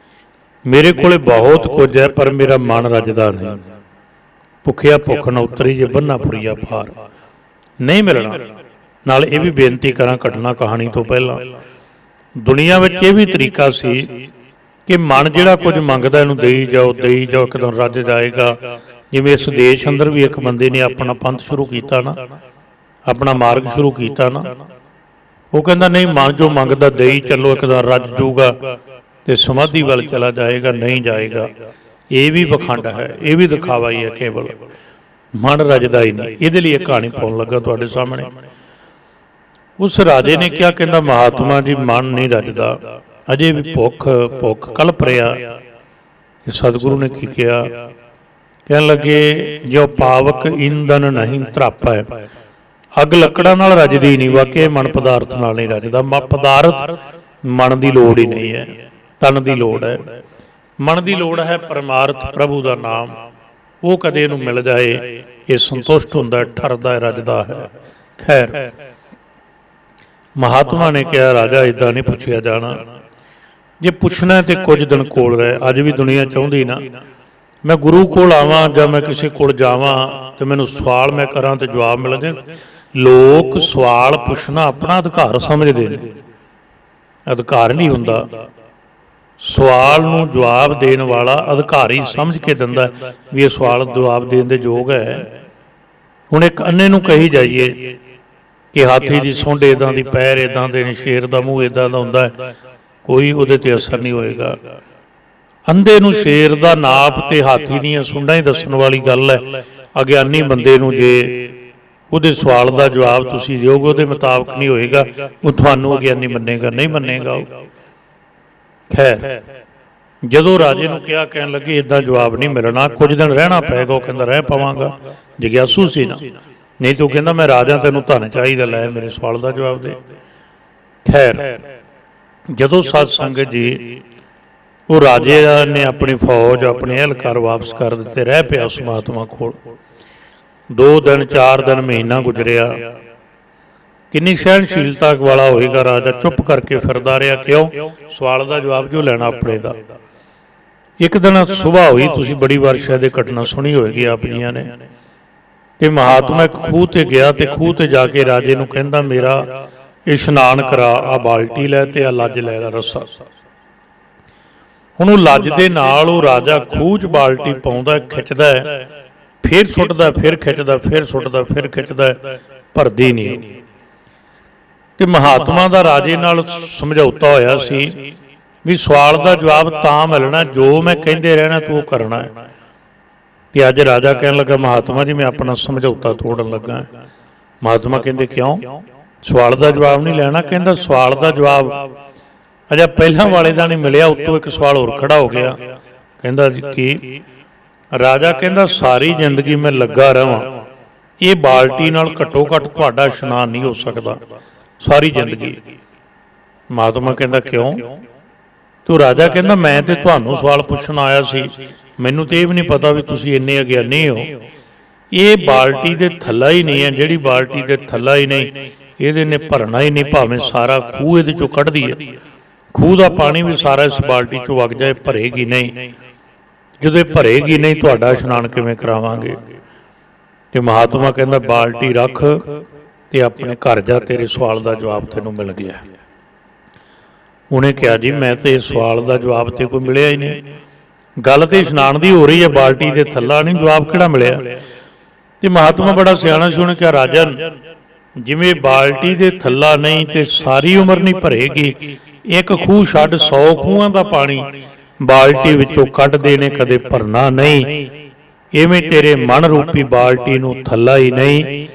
ਮੇਰੇ ਕੋਲੇ ਬਹੁਤ ਕੁਝ ਹੈ, ਪਰ ਮੇਰਾ ਮਨ ਰੱਜਦਾ ਨਹੀਂ। ਭੁੱਖਿਆ ਭੁੱਖ ਨਾ ਉਤਰੀ, ਜੇ ਬੰਨਾ ਪੁਰੀਆ ਭਾਰ। ਨਹੀਂ ਮਿਲਣਾ। ਨਾਲ ਇਹ ਵੀ ਬੇਨਤੀ ਕਰਾਂ, ਘਟਨਾ ਕਹਾਣੀ ਤੋਂ ਪਹਿਲਾਂ ਦੁਨੀਆ ਵਿੱਚ ਇਹ ਵੀ ਤਰੀਕਾ ਸੀ ਕਿ ਮਨ ਜਿਹੜਾ ਕੁਝ ਮੰਗਦਾ ਇਹਨੂੰ ਦੇਈ ਜਾਓ, ਦੇਈ ਜਾਓ, ਇੱਕ ਦਿਨ ਰੱਜ ਜਾਏਗਾ। ਜਿਵੇਂ ਇਸ ਦੇਸ਼ ਅੰਦਰ ਵੀ ਇੱਕ ਬੰਦੇ ਨੇ ਆਪਣਾ ਪੰਥ ਸ਼ੁਰੂ ਕੀਤਾ ਨਾ, ਆਪਣਾ ਮਾਰਗ ਸ਼ੁਰੂ ਕੀਤਾ ਨਾ, ਉਹ ਕਹਿੰਦਾ ਨਹੀਂ, ਮਨ ਜੋ ਮੰਗਦਾ ਦੇਈ ਚੱਲੋ, ਇੱਕ ਦਿਨ ਰੱਜ ਜਾਊਗਾ ਤੇ ਸਮਾਧੀ ਵੱਲ ਚਲਾ ਜਾਏਗਾ। ਨਹੀਂ ਜਾਏਗਾ। ਇਹ ਵੀ ਵਖੰਡ ਹੈ, ਇਹ ਵੀ ਦਿਖਾਵਾ ਹੀ ਹੈ, ਕੇਵਲ ਮਨ ਰੱਜਦਾ ਹੀ ਨਹੀਂ। ਇਹਦੇ ਲਈ ਇਹ ਕਹਾਣੀ ਪਾਉਣ ਲੱਗਾ ਤੁਹਾਡੇ ਸਾਹਮਣੇ। ਉਸ ਰਾਜੇ ਨੇ ਕਿਹਾ, ਕਹਿੰਦਾ ਮਹਾਤਮਾ ਜੀ ਮਨ ਨਹੀਂ ਰੱਜਦਾ, ਅਜੇ ਵੀ ਭੁੱਖ ਭੁੱਖ ਕਲਪ ਰਿਹਾ। ਸਤਿਗੁਰੂ ਨੇ ਕੀ ਕਿਹਾ? ਕਹਿਣ ਲੱਗੇ, ਜੋ ਪਾਵਕ ਇੰਦਨ ਨਹੀਂ ਧਰਾਪੈ। ਅੱਗ ਲੱਕੜਾਂ ਨਾਲ ਰੱਜਦੀ ਨਹੀਂ, ਵਾਕਿਆ ਮਨ ਪਦਾਰਥ ਨਾਲ ਨਹੀਂ ਰੱਜਦਾ। ਪਦਾਰਥ ਮਨ ਦੀ ਲੋੜ ਹੀ ਨਹੀਂ ਹੈ, ਤਨ ਦੀ ਲੋੜ ਹੈ। ਮਨ ਦੀ ਲੋੜ ਹੈ ਪਰਮਾਰਥ ਪ੍ਰਭੂ ਦਾ ਨਾਮ। ਉਹ ਕਦੇ ਇਹਨੂੰ ਮਿਲ ਜਾਏ, ਇਹ ਸੰਤੁਸ਼ਟ ਹੁੰਦਾ, ਠਰਦਾ, ਰੱਜਦਾ ਹੈ। ਖੈਰ, ਮਹਾਤਮਾ ਨੇ ਕਿਹਾ, ਰਾਜਾ ਇੱਦਾਂ ਨਹੀਂ ਪੁੱਛਿਆ ਜਾਣਾ, ਜੇ ਪੁੱਛਣਾ ਤੇ ਕੁਝ ਦਿਨ ਕੋਲ ਰਹੇ। ਅੱਜ ਵੀ ਦੁਨੀਆ ਚਾਹੁੰਦੀ ਨਾ ਮੈਂ ਗੁਰੂ ਕੋਲ ਆਵਾਂ ਜਾਂ ਮੈਂ ਕਿਸੇ ਕੋਲ ਜਾਵਾਂ ਤੇ ਮੈਨੂੰ ਸਵਾਲ ਮੈਂ ਕਰਾਂ ਤੇ ਜਵਾਬ ਮਿਲ ਜਾਏ। ਲੋਕ ਸਵਾਲ ਪੁੱਛਣਾ ਆਪਣਾ ਅਧਿਕਾਰ ਸਮਝਦੇ ਨੇ, ਅਧਿਕਾਰ ਨਹੀਂ ਹੁੰਦਾ। ਸਵਾਲ ਨੂੰ ਜਵਾਬ ਦੇਣ ਵਾਲਾ ਅਧਿਕਾਰੀ ਸਮਝ ਕੇ ਦਿੰਦਾ ਵੀ ਇਹ ਸਵਾਲ ਜਵਾਬ ਦੇਣ ਦੇ ਯੋਗ ਹੈ। ਹੁਣ ਇੱਕ ਅੰਨੇ ਨੂੰ ਕਹੀ ਜਾਈਏ ਕਿ ਹਾਥੀ ਦੀ ਸੁੰਡ ਇੱਦਾਂ ਦੀ, ਪੈਰ ਇੱਦਾਂ ਦੇ ਨੇ, ਸ਼ੇਰ ਦਾ ਮੂੰਹ ਇੱਦਾਂ ਦਾ ਹੁੰਦਾ ਹੈ, ਕੋਈ ਉਹਦੇ ਤੇ ਅਸਰ ਨਹੀਂ ਹੋਏਗਾ। ਅੰਧੇ ਨੂੰ ਸ਼ੇਰ ਦਾ ਨਾਪ ਤੇ ਹਾਥੀ ਦੀਆਂ ਸੁੰਡਾਂ ਹੀ ਦੱਸਣ ਵਾਲੀ ਗੱਲ ਹੈ। ਅਗਿਆਨੀ ਬੰਦੇ ਨੂੰ ਜੇ ਉਹਦੇ ਸਵਾਲ ਦਾ ਜਵਾਬ ਤੁਸੀਂ ਦਿਓਗੇ, ਉਹਦੇ ਮੁਤਾਬਕ ਨਹੀਂ ਹੋਏਗਾ, ਉਹ ਤੁਹਾਨੂੰ ਅਗਿਆਨੀ ਮੰਨੇਗਾ, ਨਹੀਂ ਮੰਨੇਗਾ ਉਹ। ਖੈਰ, ਜਦੋਂ ਰਾਜੇ ਨੂੰ ਕਿਹਾ, ਕਹਿਣ ਲੱਗੇ ਇਦਾਂ ਜਵਾਬ ਨਹੀਂ ਮਿਲਣਾ, ਕੁਝ ਦਿਨ ਰਹਿਣਾ ਪਏਗਾ। ਉਹ ਕਹਿੰਦਾ ਰਹਿ ਪਵਾਂਗਾ, ਜਿਗਿਆਸੂ ਸੀ ਨਾ, ਨਹੀਂ ਤਾਂ ਉਹ ਕਹਿੰਦਾ ਮੈਂ ਰਾਜਾ, ਤੈਨੂੰ ਧਨ ਚਾਹੀਦਾ, ਲੈ ਮੇਰੇ ਸਵਾਲ ਦਾ ਜਵਾਬ ਦੇ। ਖੈਰ, ਜਦੋਂ ਸਤ ਸੰਗਤ ਜੀ ਉਹ ਰਾਜੇ ਨੇ ਆਪਣੀ ਫੌਜ, ਆਪਣੇ ਅਹਿਲਕਾਰ ਵਾਪਸ ਕਰ ਦਿੱਤੇ, ਰਹਿ ਪਿਆ ਉਸ ਮਹਾਤਮਾ ਕੋਲ। 2 ਦਿਨ 4 ਦਿਨ ਮਹੀਨਾ ਗੁਜ਼ਰਿਆ। ਕਿੰਨੀ ਸਹਿਣਸ਼ੀਲਤਾ ਵਾਲਾ ਹੋਏਗਾ ਰਾਜਾ, ਚੁੱਪ ਕਰਕੇ ਫਿਰਦਾ ਰਿਹਾ। ਕਿਉਂ? ਸਵਾਲ ਦਾ ਜਵਾਬ ਜੋ ਲੈਣਾ ਆਪਣੇ ਦਾ। ਇੱਕ ਦਿਨ ਸੁਬਾਹ ਹੋਈ, ਤੁਸੀਂ ਬੜੀ ਵਾਰ ਸ਼ਾਇਦ ਇਹ ਘਟਨਾ ਸੁਣੀ ਹੋਏਗੀ ਆਪ ਜੀਆਂ ਨੇ, ਤੇ ਮਹਾਤਮਾ ਇੱਕ ਖੂਹ ਤੇ ਗਿਆ, ਤੇ ਖੂਹ ਤੇ ਜਾ ਕੇ ਰਾਜੇ ਨੂੰ ਕਹਿੰਦਾ ਮੇਰਾ ਇਸ਼ਨਾਨ ਕਰਾ, ਆ ਬਾਲਟੀ ਲੈ ਤੇ ਆ ਲੱਜ ਲੈ ਰੱਸਾ। ਹੁਣ ਉਹ ਲੱਜ ਦੇ ਨਾਲ ਉਹ ਰਾਜਾ ਖੂਹ 'ਚ ਬਾਲਟੀ ਪਾਉਂਦਾ, ਖਿੱਚਦਾ, ਫਿਰ ਸੁੱਟਦਾ, ਫਿਰ ਖਿੱਚਦਾ, ਫਿਰ ਸੁੱਟਦਾ, ਫਿਰ ਖਿੱਚਦਾ, ਭਰਦੀ ਨਹੀਂ। ਤੇ ਮਹਾਤਮਾ ਦਾ ਰਾਜੇ ਨਾਲ ਸਮਝੌਤਾ ਹੋਇਆ ਸੀ ਵੀ ਸਵਾਲ ਦਾ ਜਵਾਬ ਤਾਂ ਮਿਲਣਾ ਜੋ ਮੈਂ ਕਹਿੰਦੇ ਰਹਿਣਾ ਤੂੰ ਉਹ ਕਰਨਾ ਹੈ। ਤੇ ਅੱਜ ਰਾਜਾ ਕਹਿਣ ਲੱਗਾ, ਮਹਾਤਮਾ ਜੀ ਮੈਂ ਆਪਣਾ ਸਮਝੌਤਾ ਤੋੜਨ ਲੱਗਾ। ਮਹਾਤਮਾ ਕਹਿੰਦੇ ਕਿਉਂ? ਸਵਾਲ ਦਾ ਜਵਾਬ ਨਹੀਂ ਲੈਣਾ? ਕਹਿੰਦਾ ਸਵਾਲ ਦਾ ਜਵਾਬ ਅਜਾ ਪਹਿਲਾਂ ਵਾਲੇ ਦਾ ਨਹੀਂ ਮਿਲਿਆ, ਉੱਤੋਂ ਇੱਕ ਸਵਾਲ ਹੋਰ ਖੜਾ ਹੋ ਗਿਆ। ਕਹਿੰਦਾ ਜੀ ਕੀ? ਰਾਜਾ ਕਹਿੰਦਾ ਸਾਰੀ ਜ਼ਿੰਦਗੀ ਮੈਂ ਲੱਗਾ ਰਹਾਂ, ਇਹ ਬਾਲਟੀ ਨਾਲ ਘੱਟੋ ਘੱਟ ਤੁਹਾਡਾ ਇਸ਼ਨਾਨ ਨਹੀਂ ਹੋ ਸਕਦਾ, ਸਾਰੀ ਜ਼ਿੰਦਗੀ। ਮਹਾਤਮਾ ਕਹਿੰਦਾ ਕਿਉਂ? ਤੂੰ ਰਾਜਾ ਕਹਿੰਦਾ ਮੈਂ ਤੇ ਤੁਹਾਨੂੰ ਸਵਾਲ ਪੁੱਛਣ ਆਇਆ ਸੀ, ਮੈਨੂੰ ਤੇ ਇਹ ਵੀ ਨਹੀਂ ਪਤਾ ਵੀ ਤੁਸੀਂ ਇੰਨੇ ਅਗਿਆਨੀ ਹੋ। ਇਹ ਬਾਲਟੀ ਦੇ ਥੱਲਾ ਹੀ ਨਹੀਂ ਹੈ, ਜਿਹੜੀ ਬਾਲਟੀ ਦੇ ਥੱਲਾ ਹੀ ਨਹੀਂ, ਇਹਦੇ ਨੇ ਭਰਨਾ ਹੀ ਨਹੀਂ, ਭਾਵੇਂ ਸਾਰਾ ਖੂਹ ਇਹਦੇ ਚੋਂ ਕੱਢਦੀ ਹੈ, ਖੂਹ ਦਾ ਪਾਣੀ ਵੀ ਸਾਰਾ ਇਸ ਬਾਲਟੀ ਚੋਂ ਵਗ ਜਾਏ, ਭਰੇਗੀ ਨਹੀਂ। ਜਦੋਂ ਇਹ ਭਰੇਗੀ ਨਹੀਂ, ਤੁਹਾਡਾ ਇਸ਼ਨਾਨ ਕਿਵੇਂ ਕਰਾਵਾਂਗੇ? ਤੇ ਮਹਾਤਮਾ ਕਹਿੰਦਾ ਬਾਲਟੀ ਰੱਖ ਤੇ ਆਪਣੇ ਘਰ ਜਾ, ਤੇਰੇ ਸਵਾਲ ਦਾ ਜਵਾਬ ਤੈਨੂੰ ਮਿਲ ਗਿਆ। ਉਹਨੇ ਕਿਹਾ ਜੀ ਮੈਂ ਤੇ ਇਸ ਸਵਾਲ ਦਾ ਜਵਾਬ ਤੇ ਕੋਈ ਮਿਲਿਆ ਹੀ ਨਹੀਂ, ਗੱਲ ਤੇ ਇਸ਼ਨਾਨ ਦੀ ਹੋ ਰਹੀ ਹੈ, ਬਾਲਟੀ ਦੇ ਥੱਲਾ ਨਹੀਂ, ਜਵਾਬ ਕਿਹੜਾ ਮਿਲਿਆ? ਤੇ ਮਹਾਤਮਾ ਬੜਾ ਸਿਆਣਾ ਸੀ, ਉਹਨੇ ਕਿਹਾ ਰਾਜਨ, ਜਿਵੇਂ ਬਾਲਟੀ ਦੇ ਥੱਲਾ ਨਹੀਂ ਤੇ ਸਾਰੀ ਉਮਰ ਨਹੀਂ ਭਰੇਗੀ, ਇੱਕ ਖੂਹ ਛੱਡ 100 ਖੂਹਾਂ ਦਾ ਪਾਣੀ ਬਾਲਟੀ ਵਿੱਚੋਂ ਕੱਢਦੇ ਨੇ, ਕਦੇ ਭਰਨਾ ਨਹੀਂ। ਇਵੇਂ ਤੇਰੇ ਮਨ ਰੂਪੀ ਬਾਲਟੀ ਨੂੰ ਥੱਲਾ ਹੀ ਨਹੀਂ,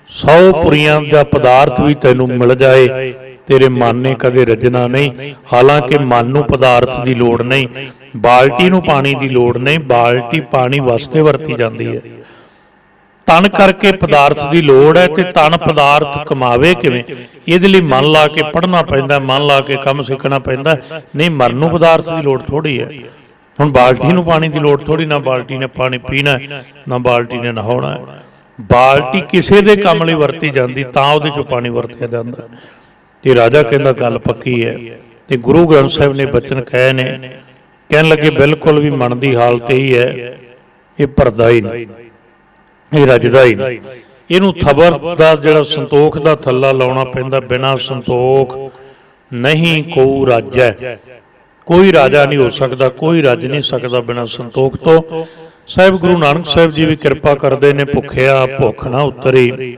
100 ਪੁਰੀਆਂ ਦਾ ਪਦਾਰਥ ਵੀ ਤੈਨੂੰ ਮਿਲ ਜਾਏ, ਤੇਰੇ ਮਨ ਨੇ ਕਦੇ ਰੱਜਣਾ ਨਹੀਂ। ਹਾਲਾਂਕਿ ਮਨ ਨੂੰ ਪਦਾਰਥ ਦੀ ਲੋੜ ਨਹੀਂ, ਬਾਲਟੀ ਨੂੰ ਪਾਣੀ ਦੀ ਲੋੜ ਨਹੀਂ, ਬਾਲਟੀ ਪਾਣੀ ਵਾਸਤੇ ਵਰਤੀ ਜਾਂਦੀ ਹੈ। ਤਨ ਕਰਕੇ ਪਦਾਰਥ ਦੀ ਲੋੜ ਹੈ, ਤੇ ਤਨ ਪਦਾਰਥ ਕਮਾਵੇ ਕਿਵੇਂ? ਇਹਦੇ ਲਈ ਮਨ ਲਾ ਕੇ ਪੜ੍ਹਨਾ ਪੈਂਦਾ, ਮਨ ਲਾ ਕੇ ਕੰਮ ਸਿੱਖਣਾ ਪੈਂਦਾ। ਨਹੀਂ, ਮਨ ਨੂੰ ਪਦਾਰਥ ਦੀ ਲੋੜ ਥੋੜ੍ਹੀ ਹੈ। ਹੁਣ ਬਾਲਟੀ ਨੂੰ ਪਾਣੀ ਦੀ ਲੋੜ ਥੋੜ੍ਹੀ, ਨਾ ਬਾਲਟੀ ਨੇ ਪਾਣੀ ਪੀਣਾ, ਨਾ ਬਾਲਟੀ ਨੇ ਨਹਾਉਣਾ ਹੈ। ਬਾਲਟੀ ਕਿਸੇ ਦੇ ਕੰਮ ਲਈ ਵਰਤੀ ਜਾਂਦੀ, ਤਾਂ ਉਹਦੇ ਚੋਂ ਪਾਣੀ ਵਰਤਿਆ ਜਾਂਦਾ। ਤੇ ਰਾਜਾ ਕਹਿੰਦਾ ਗੱਲ ਪੱਕੀ ਹੈ। ਤੇ ਗੁਰੂ ਗ੍ਰੰਥ ਸਾਹਿਬ ਨੇ ਬਚਨ ਕਹੇ ਨੇ, ਕਹਿਣ ਲੱਗੇ ਬਿਲਕੁਲ ਵੀ ਮਨ ਦੀ ਹਾਲਤ ਇਹੀ ਹੈ, ਇਹ ਭਰਦਾ ਹੀ ਨਹੀਂ, ਇਹ ਰੱਜਦਾ ਹੀ ਨਹੀਂ। ਇਹਨੂੰ ਥਬਰ ਦਾ ਜਿਹੜਾ ਸੰਤੋਖ ਦਾ ਥੱਲਾ ਲਾਉਣਾ ਪੈਂਦਾ, ਬਿਨਾਂ ਸੰਤੋਖ ਨਹੀਂ ਕੋ ਰਾਜੈ। ਕੋਈ ਰਾਜਾ ਨਹੀਂ ਹੋ ਸਕਦਾ, ਕੋਈ ਰੱਜ ਨਹੀਂ ਸਕਦਾ ਬਿਨਾਂ ਸੰਤੋਖ ਤੋਂ। ਸਾਹਿਬ ਗੁਰੂ ਨਾਨਕ ਸਾਹਿਬ ਜੀ ਵੀ ਕਿਰਪਾ ਕਰਦੇ ਨੇ, ਭੁੱਖਿਆ ਭੁੱਖ ਨਾ ਉਤਰੀ,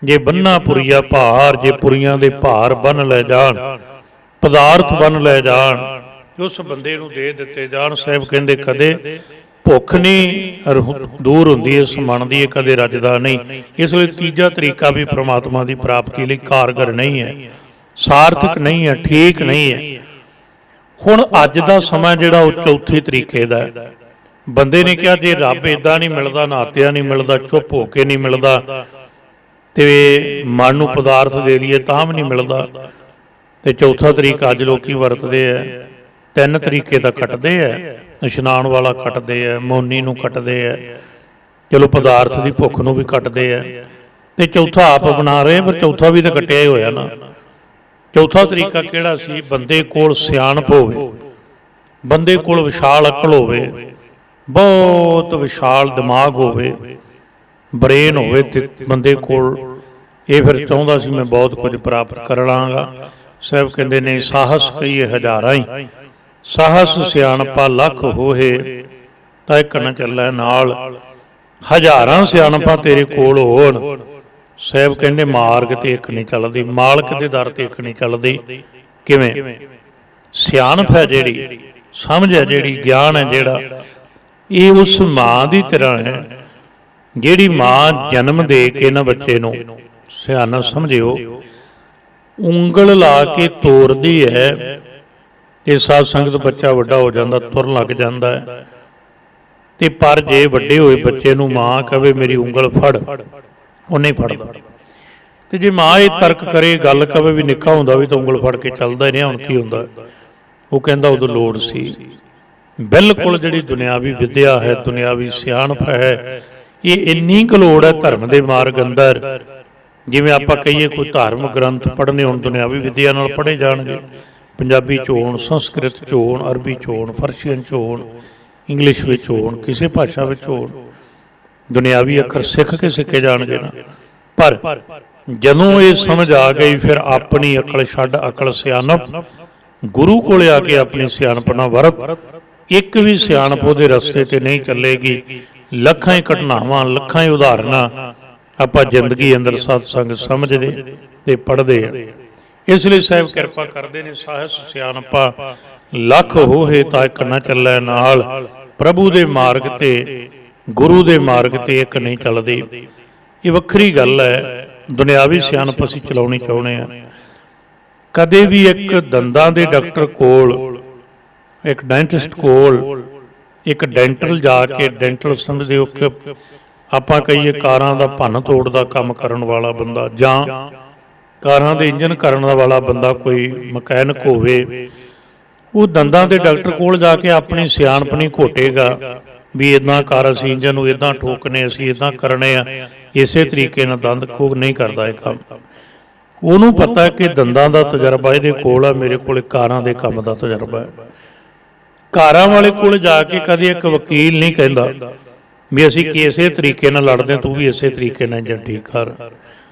ਜੇ ਬੰਨਾ ਪੁਰੀਆ ਭਾਰ, ਜੇ ਪੁਰੀਆਂ ਦੇ ਭਾਰ ਬੰਨ ਲੈ ਜਾਣ, ਪਦਾਰਥ ਬੰਨ ਲੈ ਜਾਣ, ਉਸ ਬੰਦੇ ਨੂੰ ਦੇ ਦਿੱਤੇ ਜਾਣ। ਸਾਹਿਬ ਕਹਿੰਦੇ ਕਦੇ ਭੁੱਖ ਨਹੀਂ ਦੂਰ ਹੁੰਦੀ, ਇਸ ਮਨ ਦੀ, ਕਦੇ ਰੱਜਦਾ ਨਹੀਂ। ਇਸ ਲਈ ਤੀਜਾ ਤਰੀਕਾ ਵੀ ਪ੍ਰਮਾਤਮਾ ਦੀ ਪ੍ਰਾਪਤੀ ਲਈ ਕਾਰਗਰ ਨਹੀਂ ਹੈ, ਸਾਰਥਕ ਨਹੀਂ ਹੈ, ਠੀਕ ਨਹੀਂ ਹੈ। ਹੁਣ ਅੱਜ ਦਾ ਸਮਾਂ ਜਿਹੜਾ ਉਹ ਚੌਥੇ ਤਰੀਕੇ ਦਾ ਹੈ। ਬੰਦੇ ਨੇ ਕਿਹਾ ਜੇ ਰੱਬ ਇੱਦਾਂ ਨਹੀਂ ਮਿਲਦਾ, ਨਾਤਿਆ ਨਹੀਂ ਮਿਲਦਾ, ਚੁੱਪ ਹੋ ਕੇ ਨਹੀਂ ਮਿਲਦਾ, ਤੇ ਮਨ ਨੂੰ ਪਦਾਰਥ ਦੇ ਲਈਏ ਤਾਂ ਵੀ ਨਹੀਂ ਮਿਲਦਾ। ਤੇ ਚੌਥਾ ਤਰੀਕਾ ਅੱਜ ਲੋਕੀ ਵਰਤਦੇ ਆ। 3 ਤਰੀਕੇ ਤਾਂ ਕੱਟਦੇ ਆ, ਇਸ਼ਨਾਨ ਵਾਲਾ ਕੱਟਦੇ ਆ, ਮੌਨੀ ਨੂੰ ਕੱਟਦੇ ਆ, ਚਲੋ ਪਦਾਰਥ ਦੀ ਭੁੱਖ ਨੂੰ ਵੀ ਕੱਟਦੇ ਆ, ਤੇ ਚੌਥਾ ਆਪ ਬਣਾ ਰਹੇ, ਪਰ ਚੌਥਾ ਵੀ ਤਾਂ ਕੱਟਿਆ ਹੀ ਹੋਇਆ ਨਾ। ਚੌਥਾ ਤਰੀਕਾ ਕਿਹੜਾ ਸੀ? ਬੰਦੇ ਕੋਲ ਸਿਆਣਪ ਹੋਵੇ, ਬੰਦੇ ਕੋਲ ਵਿਸ਼ਾਲ ਅਕਲ ਹੋਵੇ, ਬਹੁਤ ਵਿਸ਼ਾਲ ਦਿਮਾਗ ਹੋਵੇ, ਬ੍ਰੇਨ ਹੋਵੇ, ਤੇ ਬੰਦੇ ਕੋਲ ਇਹ ਫਿਰ ਚਾਹੁੰਦਾ ਸੀ ਮੈਂ ਬਹੁਤ ਕੁਝ ਪ੍ਰਾਪਤ ਕਰ ਲਾਂਗਾ। ਸਾਹਿਬ ਕਹਿੰਦੇ ਨੇ ਸਾਹਸ ਕਹੀਏ ਹਜ਼ਾਰਾਂ ਹੀ, ਸਾਹਸ ਸਿਆਣਪਾ ਲੱਖ ਹੋਏ, ਤਾਂ ਇੱਕ ਨਾ ਚੱਲੇ ਨਾਲ। ਹਜ਼ਾਰਾਂ ਸਿਆਣਪਾਂ ਤੇਰੇ ਕੋਲ ਹੋਣ, ਸਾਹਿਬ ਕਹਿੰਦੇ ਮਾਰਗ ਤੇ ਇੱਕ ਨਹੀਂ ਚੱਲਦੀ, ਮਾਲਕ ਦੇ ਦਰ ਤੇ ਇੱਕ ਨਹੀਂ ਚੱਲਦੀ। ਕਿਵੇਂ? ਸਿਆਣਪ ਹੈ ਜਿਹੜੀ, ਸਮਝ ਹੈ ਜਿਹੜੀ, ਗਿਆਨ ਹੈ ਜਿਹੜਾ, ਇਹ ਉਸ ਮਾਂ ਦੀ ਤਰ੍ਹਾਂ ਹੈ ਜਿਹੜੀ ਮਾਂ ਜਨਮ ਦੇ ਕੇ ਨਾ ਬੱਚੇ ਨੂੰ, ਸਿਆਣਾ ਸਮਝਿਓ, ਉਂਗਲ ਲਾ ਕੇ ਤੋਰਦੀ ਹੈ, ਤੇ ਸਾਧ ਸੰਗਤ ਬੱਚਾ ਵੱਡਾ ਹੋ ਜਾਂਦਾ, ਤੁਰਨ ਲੱਗ ਜਾਂਦਾ ਹੈ। ਤੇ ਪਰ ਜੇ ਵੱਡੇ ਹੋਏ ਬੱਚੇ ਨੂੰ ਮਾਂ ਕਹੇ ਮੇਰੀ ਉਂਗਲ ਫੜ, ਉਹ ਨਹੀਂ ਫੜਦਾ। ਤੇ ਜੇ ਮਾਂ ਇਹ ਤਰਕ ਕਰੇ, ਗੱਲ ਕਹੇ ਵੀ ਨਿੱਕਾ ਹੁੰਦਾ ਵੀ ਤਾਂ ਉਂਗਲ ਫੜ ਕੇ ਚੱਲਦਾ ਹੀ ਨਹੀਂ, ਹੁਣ ਕੀ ਹੁੰਦਾ, ਉਹ ਕਹਿੰਦਾ ਉਦੋਂ ਲੋੜ ਸੀ। ਬਿਲਕੁਲ ਜਿਹੜੀ ਦੁਨਿਆਵੀ ਵਿੱਦਿਆ ਹੈ, ਦੁਨਿਆਵੀ ਸਿਆਣਪ ਹੈ, ਇਹ ਇੰਨੀ ਕੁ ਲੋੜ ਹੈ ਧਰਮ ਦੇ ਮਾਰਗ ਅੰਦਰ। ਜਿਵੇਂ ਆਪਾਂ ਕਹੀਏ ਕੋਈ ਧਾਰਮਿਕ ਗ੍ਰੰਥ ਪੜ੍ਹਨੇ ਹੋਣ, ਦੁਨਿਆਵੀ ਵਿੱਦਿਆ ਨਾਲ ਪੜ੍ਹੇ ਜਾਣਗੇ, ਪੰਜਾਬੀ 'ਚ ਹੋਣ, ਸੰਸਕ੍ਰਿਤ 'ਚ ਹੋਣ, ਅਰਬੀ 'ਚ ਹੋਣ, ਫਰਸ਼ੀਅਨ 'ਚ ਹੋਣ, ਇੰਗਲਿਸ਼ ਵਿੱਚ ਹੋਣ, ਕਿਸੇ ਭਾਸ਼ਾ ਵਿੱਚ ਹੋਣ, ਦੁਨਿਆਵੀ ਅੱਖਰ ਸਿੱਖ ਕੇ ਸਿੱਖੇ ਜਾਣਗੇ ਨਾ। ਪਰ ਜਦੋਂ ਇਹ ਸਮਝ ਆ ਗਈ, ਫਿਰ ਆਪਣੀ ਅਕਲ ਛੱਡ ਅਕਲ ਸਿਆਣਪ, ਗੁਰੂ ਕੋਲ ਆ ਕੇ ਆਪਣੀ ਸਿਆਣਪ ਨਾਲ ਵਰਤ। ਇੱਕ ਵੀ ਸਿਆਣਪ ਉਹਦੇ ਰਸਤੇ 'ਤੇ ਨਹੀਂ ਚੱਲੇਗੀ। ਲੱਖਾਂ ਹੀ ਘਟਨਾਵਾਂ, ਲੱਖਾਂ ਹੀ ਉਦਾਹਰਨਾਂ ਆਪਾਂ ਜ਼ਿੰਦਗੀ ਅੰਦਰ ਸਤਸੰਗ ਸਮਝਦੇ ਤੇ ਪੜ੍ਹਦੇ ਹਾਂ। ਇਸ ਲਈ ਸਾਹਿਬ ਕਿਰਪਾ ਕਰਦੇ ਨੇ, ਸਾਹਿਸ ਸਿਆਣਪਾ ਲੱਖ ਹੋਏ ਤਾਂ ਇੱਕ ਨਾ ਚੱਲੈ ਨਾਲ। ਪ੍ਰਭੂ ਦੇ ਮਾਰਗ ਤੇ, ਗੁਰੂ ਦੇ ਮਾਰਗ ਤੇ ਇੱਕ ਨਹੀਂ ਚੱਲਦੀ। ਇਹ ਵੱਖਰੀ ਗੱਲ ਹੈ। ਦੁਨਿਆਵੀ ਸਿਆਣਪ ਅਸੀਂ ਚਲਾਉਣੀ ਚਾਹੁੰਦੇ ਹਾਂ। ਕਦੇ ਵੀ ਇੱਕ ਦੰਦਾਂ ਦੇ ਡਾਕਟਰ ਕੋਲ, ਇੱਕ ਡੈਂਟਿਸਟ ਕੋਲ, ਇੱਕ ਡੈਂਟਲ ਜਾ ਕੇ, ਡੈਂਟਲ ਸਮਝਦੇ ਹੋ ਕਿ ਆਪਾਂ ਕਹੀਏ ਕਾਰਾਂ ਦਾ ਭੰਨ ਤੋੜ ਦਾ ਕੰਮ ਕਰਨ ਵਾਲਾ ਬੰਦਾ, ਜਾਂ ਕਾਰਾਂ ਦੇ ਇੰਜਨ ਕਰਨ ਵਾਲਾ ਬੰਦਾ, ਕੋਈ ਮਕੈਨਿਕ ਹੋਵੇ, ਉਹ ਦੰਦਾਂ ਦੇ ਡਾਕਟਰ ਕੋਲ ਜਾ ਕੇ ਆਪਣੀ ਸਿਆਣਪ ਨਹੀਂ ਘੋਟੇਗਾ ਵੀ ਇੱਦਾਂ ਕਰ, ਅਸੀਂ ਇੰਜਨ ਨੂੰ ਇੱਦਾਂ ਠੋਕਨੇ, ਅਸੀਂ ਇੱਦਾਂ ਕਰਨੇ ਆ, ਇਸੇ ਤਰੀਕੇ ਨਾਲ ਦੰਦ ਖੋਗ ਨਹੀਂ ਕਰਦਾ ਇਹ ਕੰਮ। ਉਹਨੂੰ ਪਤਾ ਕਿ ਦੰਦਾਂ ਦਾ ਤਜਰਬਾ ਇਹਦੇ ਕੋਲ ਆ, ਮੇਰੇ ਕੋਲ ਕਾਰਾਂ ਦੇ ਕੰਮ ਦਾ ਤਜਰਬਾ ਹੈ। ਕਾਰਾਂ ਵਾਲੇ ਕੋਲ ਜਾ ਕੇ ਕਦੇ ਇੱਕ ਵਕੀਲ ਨਹੀਂ ਕਹਿੰਦਾ ਵੀ ਅਸੀਂ ਇਸੇ ਤਰੀਕੇ ਨਾਲ ਲੜਦੇ, ਤੂੰ ਵੀ ਇਸੇ ਤਰੀਕੇ ਨਾਲ ਇੰਜਨ ਠੀਕ ਕਰ।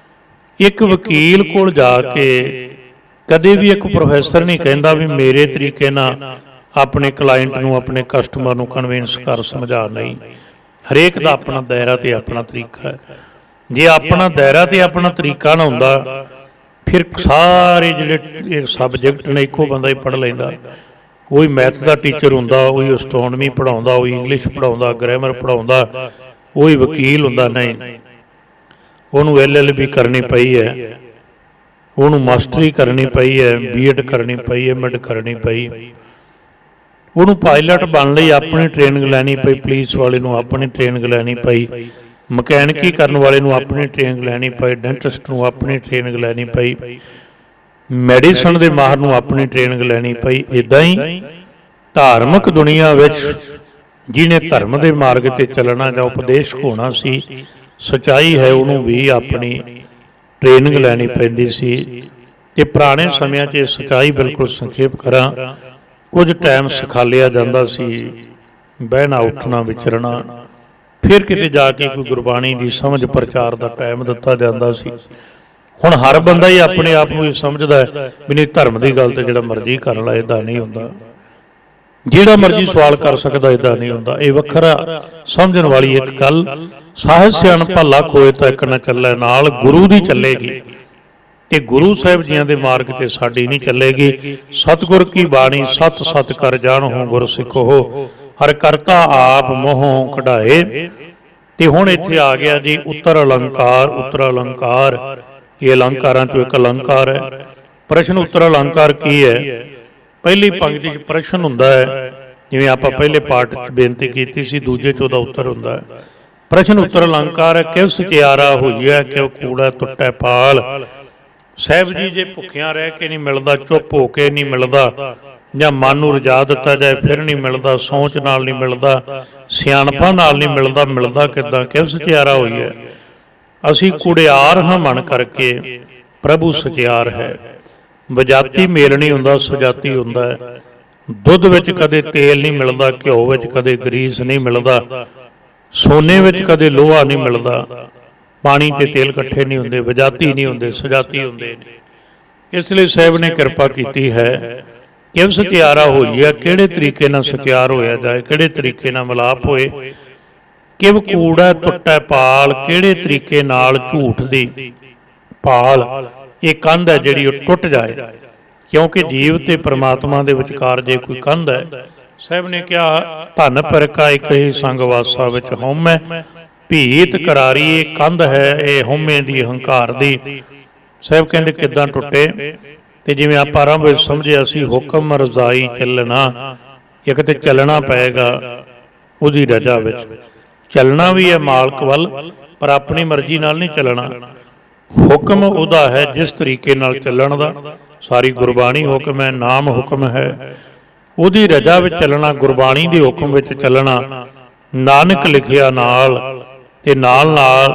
ਇੱਕ ਵਕੀਲ ਕੋਲ ਜਾ ਕੇ ਕਦੇ ਵੀ ਇੱਕ ਪ੍ਰੋਫੈਸਰ ਨਹੀਂ ਕਹਿੰਦਾ ਵੀ ਮੇਰੇ ਤਰੀਕੇ ਨਾਲ ਆਪਣੇ ਕਲਾਇੰਟ ਨੂੰ, ਆਪਣੇ ਕਸਟਮਰ ਨੂੰ ਕਨਵਿੰਸ ਕਰ, ਸਮਝਾ। ਨਹੀਂ, ਹਰੇਕ ਦਾ ਆਪਣਾ ਦਾਇਰਾ ਤੇ ਆਪਣਾ ਤਰੀਕਾ ਹੈ। ਜੇ ਆਪਣਾ ਦਾਇਰਾ ਤੇ ਆਪਣਾ ਤਰੀਕਾ ਨਾ ਹੁੰਦਾ, ਫਿਰ ਸਾਰੇ ਜਿਹੜੇ ਸਬਜੈਕਟ ਨੇ ਇੱਕੋ ਬੰਦਾ ਹੀ ਪੜ੍ਹ ਲੈਂਦਾ। ਉਹੀ ਮੈਥ ਦਾ ਟੀਚਰ ਹੁੰਦਾ, ਉਹੀ ਐਸਟ੍ਰੋਨਮੀ ਪੜ੍ਹਾਉਂਦਾ, ਉਹੀ ਇੰਗਲਿਸ਼ ਪੜ੍ਹਾਉਂਦਾ, ਗ੍ਰਾਮਰ ਪੜ੍ਹਾਉਂਦਾ, ਉਹੀ ਵਕੀਲ ਹੁੰਦਾ। ਨਹੀਂ, ਉਹਨੂੰ LLB ਕਰਨੀ ਪਈ ਹੈ, ਉਹਨੂੰ ਮਾਸਟਰੀ ਕਰਨੀ ਪਈ ਹੈ, B.Ed ਕਰਨੀ ਪਈ ਹੈ, M.Ed ਕਰਨੀ ਪਈ, ਉਹਨੂੰ ਪਾਇਲਟ ਬਣਨ ਲਈ ਆਪਣੀ ਟ੍ਰੇਨਿੰਗ ਲੈਣੀ ਪਈ, ਪੁਲਿਸ ਵਾਲੇ ਨੂੰ ਆਪਣੀ ਟ੍ਰੇਨਿੰਗ ਲੈਣੀ ਪਈ, ਮਕੈਨਿਕੀ ਕਰਨ ਵਾਲੇ ਨੂੰ ਆਪਣੀ ਟ੍ਰੇਨਿੰਗ ਲੈਣੀ ਪਈ, ਡੈਂਟਿਸਟ ਨੂੰ ਆਪਣੀ ਟ੍ਰੇਨਿੰਗ ਲੈਣੀ ਪਈ, ਮੈਡੀਸਨ ਦੇ ਮਾਹਰ ਨੂੰ ਆਪਣੀ ਟ੍ਰੇਨਿੰਗ ਲੈਣੀ ਪਈ। ਇੱਦਾਂ ਹੀ ਧਾਰਮਿਕ ਦੁਨੀਆ ਵਿੱਚ ਜਿਹਨੇ ਧਰਮ ਦੇ ਮਾਰਗ 'ਤੇ ਚੱਲਣਾ ਜਾਂ ਉਪਦੇਸ਼ਕ ਹੋਣਾ ਸੀ, ਸੱਚਾਈ ਹੈ, ਉਹਨੂੰ ਵੀ ਆਪਣੀ ਟ੍ਰੇਨਿੰਗ ਲੈਣੀ ਪੈਂਦੀ ਸੀ। ਤੇ ਪੁਰਾਣੇ ਸਮਿਆਂ 'ਚ ਇਹ ਸੱਚਾਈ ਬਿਲਕੁਲ ਸੰਖੇਪ ਕਰਾਂ, ਕੁਝ ਟਾਈਮ ਸਿਖਾਲਿਆ ਜਾਂਦਾ ਸੀ, ਬਹਿਣਾ ਉੱਠਣਾ ਵਿਚਰਨਾ, ਫਿਰ ਕਿਤੇ ਜਾ ਕੇ ਕੋਈ ਗੁਰਬਾਣੀ ਦੀ ਸਮਝ ਪ੍ਰਚਾਰ ਦਾ ਟਾਈਮ ਦਿੱਤਾ ਜਾਂਦਾ ਸੀ। ਹੁਣ ਹਰ ਬੰਦਾ ਹੀ ਆਪਣੇ ਆਪ ਨੂੰ ਇਹ ਸਮਝਦਾ ਹੈ ਵੀ ਨਹੀਂ, ਧਰਮ ਦੀ ਗੱਲ ਤੇ ਜਿਹੜਾ ਮਰਜ਼ੀ ਕਰ ਲਾ, ਇੱਦਾਂ ਨਹੀਂ ਹੁੰਦਾ, ਜਿਹੜਾ ਮਰਜ਼ੀ ਸਵਾਲ ਕਰ ਸਕਦਾ, ਇੱਦਾਂ ਨਹੀਂ ਹੁੰਦਾ। ਇਹ ਵੱਖਰਾ ਸਮਝਣ ਵਾਲੀ ਇੱਕ ਗੱਲ। ਸਾਹਿਬ ਸਿਆਣਪਾ ਲੱਖ ਹੋਏ ਤਾਂ ਇੱਕ ਨਾ ਚੱਲੇ ਨਾਲ, ਗੁਰੂ ਦੀ ਚੱਲੇਗੀ ਤੇ ਗੁਰੂ ਸਾਹਿਬ ਜੀਆਂ ਦੇ ਮਾਰਗ ਤੇ ਸਾਡੀ ਨਹੀਂ ਚੱਲੇਗੀ। ਸਤਿਗੁਰ ਕੀ ਬਾਣੀ ਸਤ ਸਤ ਕਰ ਜਾਣੋ, ਗੁਰ ਸਿੱਖੋ ਹਰ ਕਰਤਾ ਆਪ ਮੋਹੋਂ ਕਢਾਏ। ਤੇ ਹੁਣ ਇੱਥੇ ਆ ਗਿਆ ਜੀ ਉੱਤਰ ਅਲੰਕਾਰ। ਉੱਤਰ ਅਲੰਕਾਰ ਇਹ ਅਲੰਕਾਰਾਂ ਚੋਂ ਇੱਕ ਅਲੰਕਾਰ ਹੈ। ਪ੍ਰਸ਼ਨ ਉੱਤਰ ਅਲੰਕਾਰ ਕੀ ਹੈ? ਪਹਿਲੀ ਪੰਕਤੀ 'ਚ ਪ੍ਰਸ਼ਨ ਹੁੰਦਾ ਹੈ, ਜਿਵੇਂ ਆਪਾਂ ਪਹਿਲੇ ਪਾਠ 'ਚ ਬੇਨਤੀ ਕੀਤੀ ਸੀ, ਦੂਜੇ 'ਚ ਉਹਦਾ ਉੱਤਰ ਹੁੰਦਾ ਹੈ। ਪ੍ਰਸ਼ਨ ਉੱਤਰ ਅਲੰਕਾਰ ਹੈ, ਕਿਵ ਸਚਿਆਰਾ ਹੋਈਐ, ਕਿਉ ਕੂੜਾ ਟੁੱਟੈ ਪਾਲ। ਸਾਹਿਬ ਜੀ ਜੇ ਭੁੱਖਿਆਂ ਰਹਿ ਕੇ ਨਹੀਂ ਮਿਲਦਾ, ਚੁੱਪ ਹੋ ਕੇ ਨਹੀਂ ਮਿਲਦਾ, ਜਾਂ ਮਨ ਨੂੰ ਰਜਾ ਦਿੱਤਾ ਜਾਏ ਫਿਰ ਨਹੀਂ ਮਿਲਦਾ, ਸੋਚ ਨਾਲ ਨਹੀਂ ਮਿਲਦਾ, ਸਿਆਣਪਾਂ ਨਾਲ ਨਹੀਂ ਮਿਲਦਾ, ਮਿਲਦਾ ਕਿੱਦਾਂ? ਕਿਵ ਸਚਿਆਰਾ ਹੋਈਐ। ਅਸੀਂ ਕੁੜਿਆਰ ਹਾਂ ਮਨ ਕਰਕੇ, ਪ੍ਰਭੂ ਸਚਿਆਰ ਹੈ। ਵਜਾਤੀ ਮੇਲ ਨਹੀਂ ਹੁੰਦਾ, ਸਜਾਤੀ ਹੁੰਦਾ ਹੈ। ਦੁੱਧ ਵਿੱਚ ਕਦੇ ਤੇਲ ਨਹੀਂ ਮਿਲਦਾ, ਘਿਓ ਵਿੱਚ ਕਦੇ ਗਰੀਸ ਨਹੀਂ ਮਿਲਦਾ, ਸੋਨੇ ਵਿੱਚ ਕਦੇ ਲੋਹਾ ਨਹੀਂ ਮਿਲਦਾ, ਪਾਣੀ ਤੇ ਤੇਲ ਇਕੱਠੇ ਨਹੀਂ ਹੁੰਦੇ, ਵਜਾਤੀ ਨਹੀਂ ਹੁੰਦੇ, ਸਜਾਤੀ ਹੁੰਦੇ ਨੇ। ਇਸ ਲਈ ਸਾਹਿਬ ਨੇ ਕਿਰਪਾ ਕੀਤੀ ਹੈ, ਕਿਵ ਸਚਿਆਰਾ ਹੋਈ ਹੈ, ਕਿਹੜੇ ਤਰੀਕੇ ਨਾਲ ਸਚਿਆਰ ਹੋਇਆ ਜਾਏ, ਕਿਹੜੇ ਤਰੀਕੇ ਨਾਲ ਮਿਲਾਪ ਹੋਏ। ਕਿਵ ਕੂੜਾ ਟੁੱਟੈ ਪਾਲ, ਕਿਹੜੇ ਤਰੀਕੇ ਨਾਲ ਝੂਠ ਦੀ ਪਾਲ, ਇਹ ਕੰਧ ਹੈ ਜਿਹੜੀ ਉਹ ਟੁੱਟ ਜਾਏ। ਕਿਉਂਕਿ ਜੀਵ ਤੇ ਪਰਮਾਤਮਾ ਦੇ ਵਿਚਕਾਰ ਜੇ ਕੋਈ ਕੰਧ ਹੈ, ਸਾਹਿਬ ਨੇ ਕਿਹਾ ਧਨ ਪਰਕਾ ਇੱਕ ਹੀ ਸੰਗ ਵਾਸਾ ਵਿੱਚ ਹਉਮੈ, ਭੀਤ ਕਰਾਰੀ ਇਹ ਕੰਧ ਹੈ, ਇਹ ਹਉਮੈ ਦੀ, ਹੰਕਾਰ ਦੀ। ਸਾਹਿਬ ਕਹਿੰਦੇ ਕਿੱਦਾਂ ਟੁੱਟੇ? ਤੇ ਜਿਵੇਂ ਆਪਾਂ ਆਰੰਭ ਵਿੱਚ ਸਮਝਿਆ ਸੀ, ਹੁਕਮ ਰਜ਼ਾਈ ਚੱਲਣਾ, ਇੱਕ ਤੇ ਚੱਲਣਾ ਪਏਗਾ ਉਹਦੀ ਰਜ਼ਾ ਵਿੱਚ। ਚੱਲਣਾ ਵੀ ਹੈ ਮਾਲਕ ਵੱਲ, ਪਰ ਆਪਣੀ ਮਰਜ਼ੀ ਨਾਲ ਨਹੀਂ ਚੱਲਣਾ। ਹੁਕਮ ਉਹਦਾ ਹੈ ਜਿਸ ਤਰੀਕੇ ਨਾਲ ਚੱਲਣ ਦਾ। ਸਾਰੀ ਗੁਰਬਾਣੀ ਹੁਕਮ ਹੈ, ਨਾਮ ਹੁਕਮ ਹੈ, ਉਹਦੀ ਰਜ਼ਾ ਵਿੱਚ ਚੱਲਣਾ, ਗੁਰਬਾਣੀ ਦੇ ਹੁਕਮ ਵਿੱਚ ਚੱਲਣਾ। ਨਾਨਕ ਲਿਖਿਆ ਨਾਲ, ਤੇ ਨਾਲ ਨਾਲ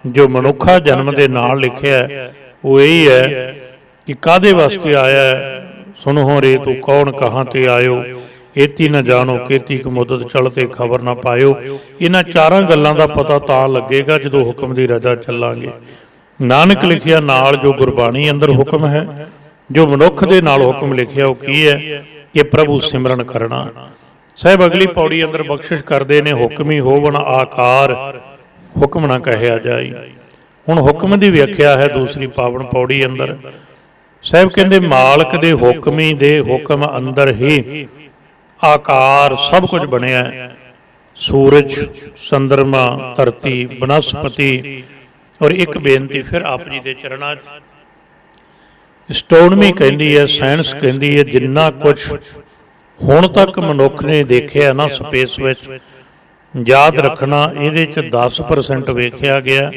ਜੋ ਮਨੁੱਖਾ ਜਨਮ ਦੇ ਨਾਲ ਲਿਖਿਆ ਉਹ ਇਹੀ ਹੈ ਕਿ ਕਾਹਦੇ ਵਾਸਤੇ ਆਇਆ। ਸੁਣੋ ਰੇ ਤੂੰ ਕੌਣ ਕਹਾਂ ਤੇ ਆਇਓ, ਏਤੀ ਨਾ ਜਾਣੋ ਕੀਤੀ ਕੁ ਮੁੱਦਤ ਚਲਤੇ ਖਬਰ ਨਾ ਪਾਇਓ। ਇਹਨਾਂ ਚਾਰਾਂ ਗੱਲਾਂ ਦਾ ਪਤਾ ਤਾਂ ਲੱਗੇਗਾ ਜਦੋਂ ਹੁਕਮ ਦੀ ਰਜ਼ਾ ਚੱਲਾਂਗੇ। ਨਾਨਕ ਲਿਖਿਆ ਨਾਲ ਜੋ ਗੁਰਬਾਣੀ ਅੰਦਰ ਹੁਕਮ ਹੈ, ਜੋ ਮਨੁੱਖ ਦੇ ਨਾਲ ਹੁਕਮ ਲਿਖਿਆ ਉਹ ਕੀ ਹੈ ਕਿ ਪ੍ਰਭੂ ਸਿਮਰਨ ਕਰਨਾ। ਸਾਹਿਬ ਅਗਲੀ ਪੌੜੀ ਅੰਦਰ ਬਖਸ਼ਿਸ਼ ਕਰਦੇ ਨੇ, ਹੁਕਮੀ ਹੋਵਣ ਆਕਾਰ ਹੁਕਮ ਨਾ ਕਹਿਆ ਜਾਈ। ਹੁਣ ਹੁਕਮ ਦੀ ਵਿਆਖਿਆ ਹੈ ਦੂਸਰੀ ਪਾਵਨ ਪੌੜੀ ਅੰਦਰ। ਸਾਹਿਬ ਕਹਿੰਦੇ ਮਾਲਕ ਦੇ ਹੁਕਮੀ ਦੇ ਹੁਕਮ ਅੰਦਰ ਹੀ ਆਕਾਰ ਸਭ ਕੁਝ ਬਣਿਆ ਹੈ। ਸੂਰਜ, ਚੰਦਰਮਾ, ਧਰਤੀ, ਬਨਸਪਤੀ। ਔਰ ਇੱਕ ਬੇਨਤੀ ਫਿਰ ਆਪ ਜੀ ਦੇ ਚਰਨਾਂ 'ਚ, ਐਸਟ੍ਰੋਨਮੀ ਕਹਿੰਦੀ ਹੈ, ਸਾਇੰਸ ਕਹਿੰਦੀ ਹੈ, ਜਿੰਨਾ ਕੁਝ ਹੁਣ ਤੱਕ ਮਨੁੱਖ ਨੇ ਦੇਖਿਆ ਨਾ ਸਪੇਸ ਵਿੱਚ, ਯਾਦ ਰੱਖਣਾ ਇਹਦੇ 'ਚ 10% ਵੇਖਿਆ ਗਿਆ,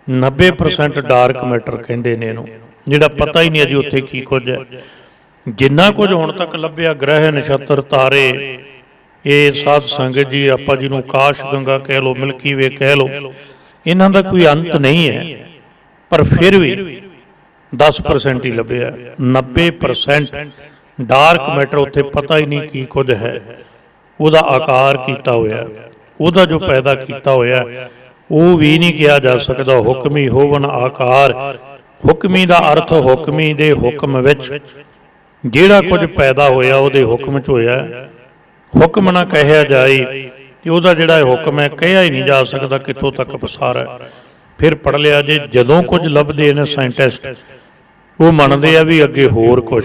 90% ਡਾਰਕ ਮੈਟਰ ਕਹਿੰਦੇ ਨੇ ਇਹਨੂੰ, ਜਿਹੜਾ ਪਤਾ ਹੀ ਨਹੀਂ ਅਜੇ ਉੱਥੇ ਕੀ ਕੁਝ ਹੈ। ਜਿੰਨਾ ਕੁਝ ਹੁਣ ਤੱਕ ਲੱਭਿਆ, ਗ੍ਰਹਿ, ਨਛੱਤਰ, ਤਾਰੇ, ਇਹ ਸਾਧ ਸੰਗਤ ਜੀ ਆਪਾਂ ਜਿਹਨੂੰ ਆਕਾਸ਼ ਗੰਗਾ ਕਹਿ ਲਓ, ਮਿਲਕੀ ਵੇ ਕਹਿ ਲਓ, ਇਹਨਾਂ ਦਾ ਕੋਈ ਅੰਤ ਨਹੀਂ ਹੈ। ਪਰ ਫਿਰ ਵੀ 10% ਹੀ ਲੱਭਿਆ, 90% ਡਾਰਕ ਮੈਟਰ ਉੱਥੇ ਪਤਾ ਹੀ ਨਹੀਂ ਕੀ ਕੁਝ ਹੈ। ਉਹਦਾ ਆਕਾਰ ਕੀਤਾ ਹੋਇਆ, ਉਹਦਾ ਜੋ ਪੈਦਾ ਕੀਤਾ ਹੋਇਆ ਉਹ ਵੀ ਨਹੀਂ ਕਿਹਾ ਜਾ ਸਕਦਾ। ਹੁਕਮੀ ਹੋਵਨ ਆਕਾਰ, ਹੁਕਮੀ ਦਾ ਅਰਥ ਹੁਕਮੀ ਦੇ ਹੁਕਮ ਵਿੱਚ ਜਿਹੜਾ ਕੁਝ ਪੈਦਾ ਹੋਇਆ ਉਹਦੇ ਹੁਕਮ 'ਚ ਹੋਇਆ। ਹੁਕਮ ਨਾ ਕਹਿਆ ਜਾਏ, ਤੇ ਉਹਦਾ ਜਿਹੜਾ ਹੁਕਮ ਹੈ ਕਹਿਆ ਹੀ ਨਹੀਂ ਜਾ ਸਕਦਾ ਕਿੱਥੋਂ ਤੱਕ ਪਸਾਰ ਹੈ। ਫਿਰ ਪੜ੍ਹ ਲਿਆ ਜੇ, ਜਦੋਂ ਕੁਝ ਲੱਭਦੇ ਨੇ ਸਾਇੰਟਿਸਟ, ਉਹ ਮੰਨਦੇ ਆ ਵੀ ਅੱਗੇ ਹੋਰ ਕੁਝ।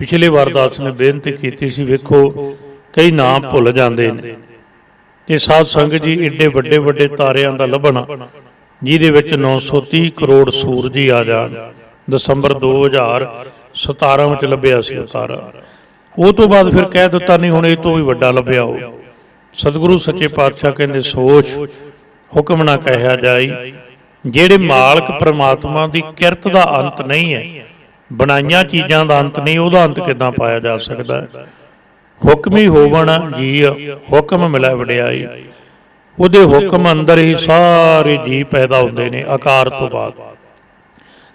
ਪਿਛਲੇ ਵਾਰ ਦਾਸ ਨੇ ਬੇਨਤੀ ਕੀਤੀ ਸੀ, ਵੇਖੋ ਕਈ ਨਾਮ ਭੁੱਲ ਜਾਂਦੇ ਨੇ। ਤੇ ਸਾਧ ਸੰਗਤ ਜੀ ਏਡੇ ਵੱਡੇ ਵੱਡੇ ਤਾਰਿਆਂ ਦਾ ਲੱਭਣਾ, ਜਿਹਦੇ ਵਿੱਚ 930 ਕਰੋੜ ਸੂਰਜੀ ਆ ਜਾਣ। ਦਸੰਬਰ 2017 ਵਿੱਚ ਲੱਭਿਆ ਸੀ ਉਹ ਤਾਰਾ। ਉਹ ਤੋਂ ਬਾਅਦ ਫਿਰ ਕਹਿ ਦਿੱਤਾ ਨਹੀਂ ਹੁਣ ਇਹ ਤੋਂ ਵੀ ਵੱਡਾ ਲੱਭਿਆ ਹੋ। ਸਤਿਗੁਰੂ ਸੱਚੇ ਪਾਤਸ਼ਾਹ ਕਹਿੰਦੇ ਸੋਚ ਹੁਕਮ ਨਾ ਕਹਿਆ ਜਾਈ। ਜਿਹੜੇ ਮਾਲਕ ਪ੍ਰਮਾਤਮਾ ਦੀ ਕਿਰਤ ਦਾ ਅੰਤ ਨਹੀਂ ਹੈ, ਬਣਾਈਆਂ ਚੀਜ਼ਾਂ ਦਾ ਅੰਤ ਨਹੀਂ, ਉਹਦਾ ਅੰਤ ਕਿੱਦਾਂ ਪਾਇਆ ਜਾ ਸਕਦਾ ਹੈ। ਹੁਕਮੀ ਹੋਵਣ ਜੀ ਹੁਕਮ ਮਿਲੈ ਵਡਿਆਈ। ਉਹਦੇ ਹੁਕਮ ਅੰਦਰ ਹੀ ਸਾਰੇ ਜੀਵ ਪੈਦਾ ਹੁੰਦੇ ਨੇ। ਆਕਾਰ ਤੋਂ ਬਾਅਦ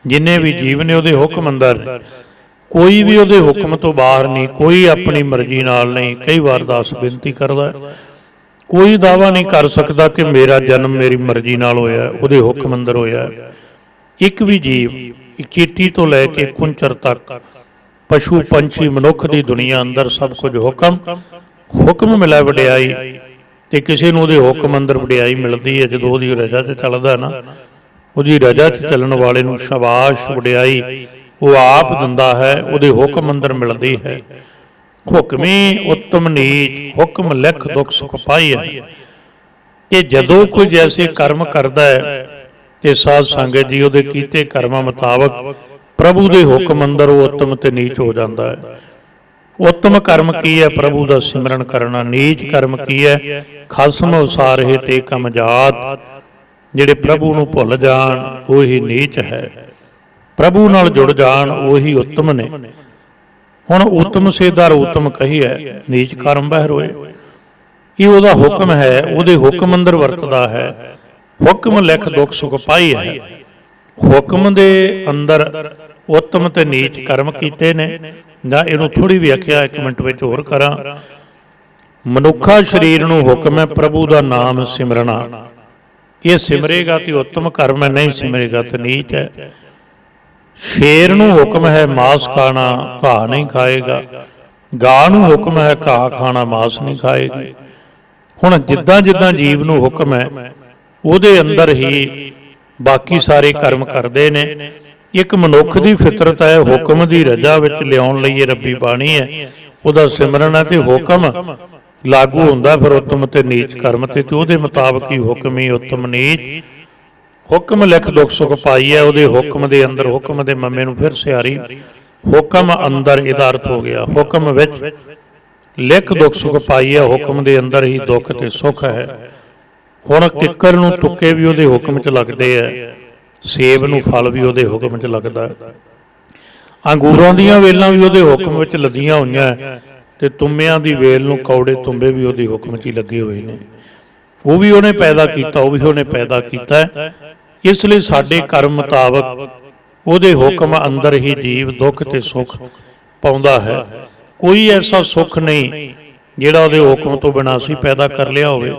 ਜਿੰਨੇ ਵੀ ਜੀਵ ਨੇ ਉਹਦੇ ਹੁਕਮ ਅੰਦਰ ਨੇ, ਕੋਈ ਵੀ ਉਹਦੇ ਹੁਕਮ ਤੋਂ ਬਾਹਰ ਨਹੀਂ, ਕੋਈ ਆਪਣੀ ਮਰਜ਼ੀ ਨਾਲ ਨਹੀਂ। ਕਈ ਵਾਰ ਦਾਸ ਬੇਨਤੀ ਕਰਦਾ, ਕੋਈ ਦਾਵਾ ਨਹੀਂ ਕਰ ਸਕਦਾ ਕਿ ਮੇਰਾ ਜਨਮ ਮੇਰੀ ਮਰਜ਼ੀ ਨਾਲ ਹੋਇਆ, ਉਹਦੇ ਹੁਕਮ ਅੰਦਰ ਹੋਇਆ। ਇੱਕ ਵੀ ਜੀਵ, ਚੀਟੀ ਤੋਂ ਲੈ ਕੇ ਕੁੰਚਰ ਤੱਕ, ਪਸ਼ੂ ਪੰਛੀ ਮਨੁੱਖ ਦੀ ਦੁਨੀਆ ਅੰਦਰ ਸਭ ਕੁਝ ਹੁਕਮ ਮਿਲਿਆ ਵਡਿਆਈ। ਤੇ ਕਿਸੇ ਨੂੰ ਉਹਦੇ ਹੁਕਮ ਅੰਦਰ ਵਡਿਆਈ ਮਿਲਦੀ ਹੈ ਜਦੋਂ ਉਹਦੀ ਰਜ਼ਾ 'ਚ ਚੱਲਦਾ ਨਾ। ਉਹਦੀ ਰਜ਼ਾ 'ਚ ਚੱਲਣ ਵਾਲੇ ਨੂੰ ਸ਼ਾਬਾਸ਼, ਵਡਿਆਈ ਉਹ ਆਪ ਦਿੰਦਾ ਹੈ, ਉਹਦੇ ਹੁਕਮ ਅੰਦਰ ਮਿਲਦੀ ਹੈ। ਹੁਕਮੀ ਉੱਤਮ ਨੀਚ, ਹੁਕਮ ਲਿਖ ਦੁੱਖ ਸੁਖ ਪਾਈਐ। ਕਿ ਜਦੋਂ ਕੋਈ ਜੈਸੇ ਕਰਮ ਕਰਦਾ ਹੈ ਤੇ ਸਾਧ ਸੰਗਤ ਜੀ ਉਹਦੇ ਕੀਤੇ ਕਰਮਾਂ ਮੁਤਾਬਕ ਪ੍ਰਭੂ ਦੇ ਹੁਕਮ ਅੰਦਰ ਉਹ ਉੱਤਮ ਤੇ ਨੀਚ ਹੋ ਜਾਂਦਾ ਹੈ। ਉੱਤਮ ਕਰਮ ਕੀ ਹੈ? ਪ੍ਰਭੂ ਦਾ ਸਿਮਰਨ ਕਰਨਾ। ਨੀਚ ਕਰਮ ਕੀ ਹੈ? ਖਸਮ ਉਸਾਰੇ ਤੇ ਕਮਜਾਤ। ਜਿਹੜੇ ਪ੍ਰਭੂ ਨੂੰ ਭੁੱਲ ਜਾਣ ਉਹੀ ਨੀਚ ਹੈ, ਪ੍ਰਭੂ ਨਾਲ ਜੁੜ ਜਾਣ ਉਹੀ ਉੱਤਮ ਨੇ। ਹੁਣ ਉੱਤਮ ਸੇਧਰ ਉੱਤਮ ਕਹੀਏ, ਨੀਚ ਕਰਮ ਬਹਿ ਰੋਏ। ਇਹ ਉਹਦਾ ਹੁਕਮ ਹੈ, ਉਹਦੇ ਹੁਕਮ ਅੰਦਰ ਵਰਤਦਾ ਹੈ। ਹੁਕਮ ਲਿਖ ਦੁੱਖ ਸੁਖ ਪਾਈ ਹੈ। ਹੁਕਮ ਦੇ ਅੰਦਰ ਉੱਤਮ ਤੇ ਨੀਚ ਕਰਮ ਕੀਤੇ ਨੇ। ਜਾਂ ਇਹਨੂੰ ਥੋੜੀ ਵਿਆਖਿਆ ਇੱਕ ਮਿੰਟ ਵਿੱਚ ਹੋਰ ਕਰਾਂ। ਮਨੁੱਖਾ ਸਰੀਰ ਨੂੰ ਹੁਕਮ ਹੈ ਪ੍ਰਭੂ ਦਾ ਨਾਮ ਸਿਮਰਨਾ। ਇਹ ਸਿਮਰੇਗਾ ਤੇ ਉੱਤਮ ਕਰਮ ਹੈ, ਨਹੀਂ ਸਿਮਰੇਗਾ ਤੇ ਨੀਚ ਹੈ। ਸ਼ੇਰ ਨੂੰ ਹੁਕਮ ਹੈ ਮਾਸ ਖਾਣਾ, ਘਾਹ ਨਹੀਂ ਖਾਏਗਾ। ਗਾਂ ਨੂੰ ਹੁਕਮ ਹੈ ਘਾਹ ਖਾਣਾ, ਮਾਸ ਨਹੀਂ ਖਾਏਗੀ। ਹੁਣ ਜਿੱਦਾਂ ਜਿੱਦਾਂ ਜੀਵ ਨੂੰ ਹੁਕਮ ਹੈ ਉਹਦੇ ਅੰਦਰ ਹੀ ਬਾਕੀ ਸਾਰੇ ਕਰਮ ਕਰਦੇ ਨੇ। ਇੱਕ ਮਨੁੱਖ ਦੀ ਫਿਤਰਤ ਹੈ ਹੁਕਮ ਦੀ ਰਜ਼ਾ ਵਿੱਚ ਲਿਆਉਣ ਲਈ ਇਹ ਰੱਬੀ ਬਾਣੀ ਹੈ, ਉਹਦਾ ਸਿਮਰਨ ਹੈ ਤੇ ਹੁਕਮ ਲਾਗੂ ਹੁੰਦਾ ਫਿਰ ਉੱਤਮ ਤੇ ਨੀਚ ਕਰਮ ਤੇ ਉਹਦੇ ਮੁਤਾਬਕ ਹੀ ਹੁਕਮ ਹੀ ਉੱਤਮ ਨੀਚ। ਹੁਕਮ ਲਿਖ ਦੁੱਖ ਸੁਖ ਪਾਈ ਹੈ, ਉਹਦੇ ਹੁਕਮ ਦੇ ਅੰਦਰ ਹੁਕਮ ਦੇ ਮੰਮੇ ਨੂੰ ਫਿਰ ਸਿਆਰੀ ਹੁਕਮ ਅੰਦਰ ਇਹਦਾ ਅਰਥ ਹੋ ਗਿਆ ਹੁਕਮ ਵਿੱਚ ਲਿਖ ਦੁੱਖ ਸੁਖ ਪਾਈ ਹੈ, ਹੁਕਮ ਦੇ ਅੰਦਰ ਹੀ ਦੁੱਖ ਤੇ ਸੁੱਖ ਹੈ। ਹੁਣ ਕਿੱਕਰ ਨੂੰ ਤੁੱਕੇ ਵੀ ਉਹਦੇ ਹੁਕਮ 'ਚ ਲੱਗਦੇ ਆ, ਸੇਬ ਨੂੰ ਫਲ ਵੀ ਉਹਦੇ ਹੁਕਮ 'ਚ ਲੱਗਦਾ, ਅੰਗੂਰਾਂ ਦੀਆਂ ਵੇਲਾਂ ਵੀ ਉਹਦੇ ਹੁਕਮ ਵਿੱਚ ਲੱਗੀਆਂ ਹੋਈਆਂ, ਤੇ ਤੁੰਬਿਆਂ ਦੀ ਵੇਲ ਨੂੰ ਕੌੜੇ ਤੁੰਬੇ ਵੀ ਉਹਦੇ ਹੁਕਮ 'ਚ ਹੀ ਲੱਗੇ ਹੋਏ ਨੇ। ਉਹ ਵੀ ਉਹਨੇ ਪੈਦਾ ਕੀਤਾ, ਉਹ ਵੀ ਉਹਨੇ ਪੈਦਾ ਕੀਤਾ ਹੈ। ਇਸ ਲਈ ਸਾਡੇ ਕਰਮ ਮੁਤਾਬਕ ਉਹਦੇ ਹੁਕਮ ਅੰਦਰ ਹੀ ਜੀਵ ਦੁੱਖ ਤੇ ਸੁੱਖ ਪਾਉਂਦਾ ਹੈ। ਕੋਈ ਐਸਾ ਸੁੱਖ ਨਹੀਂ ਜਿਹੜਾ ਉਹਦੇ ਹੁਕਮ ਤੋਂ ਬਿਨਾਂ ਅਸੀਂ ਪੈਦਾ ਕਰ ਲਿਆ ਹੋਵੇ,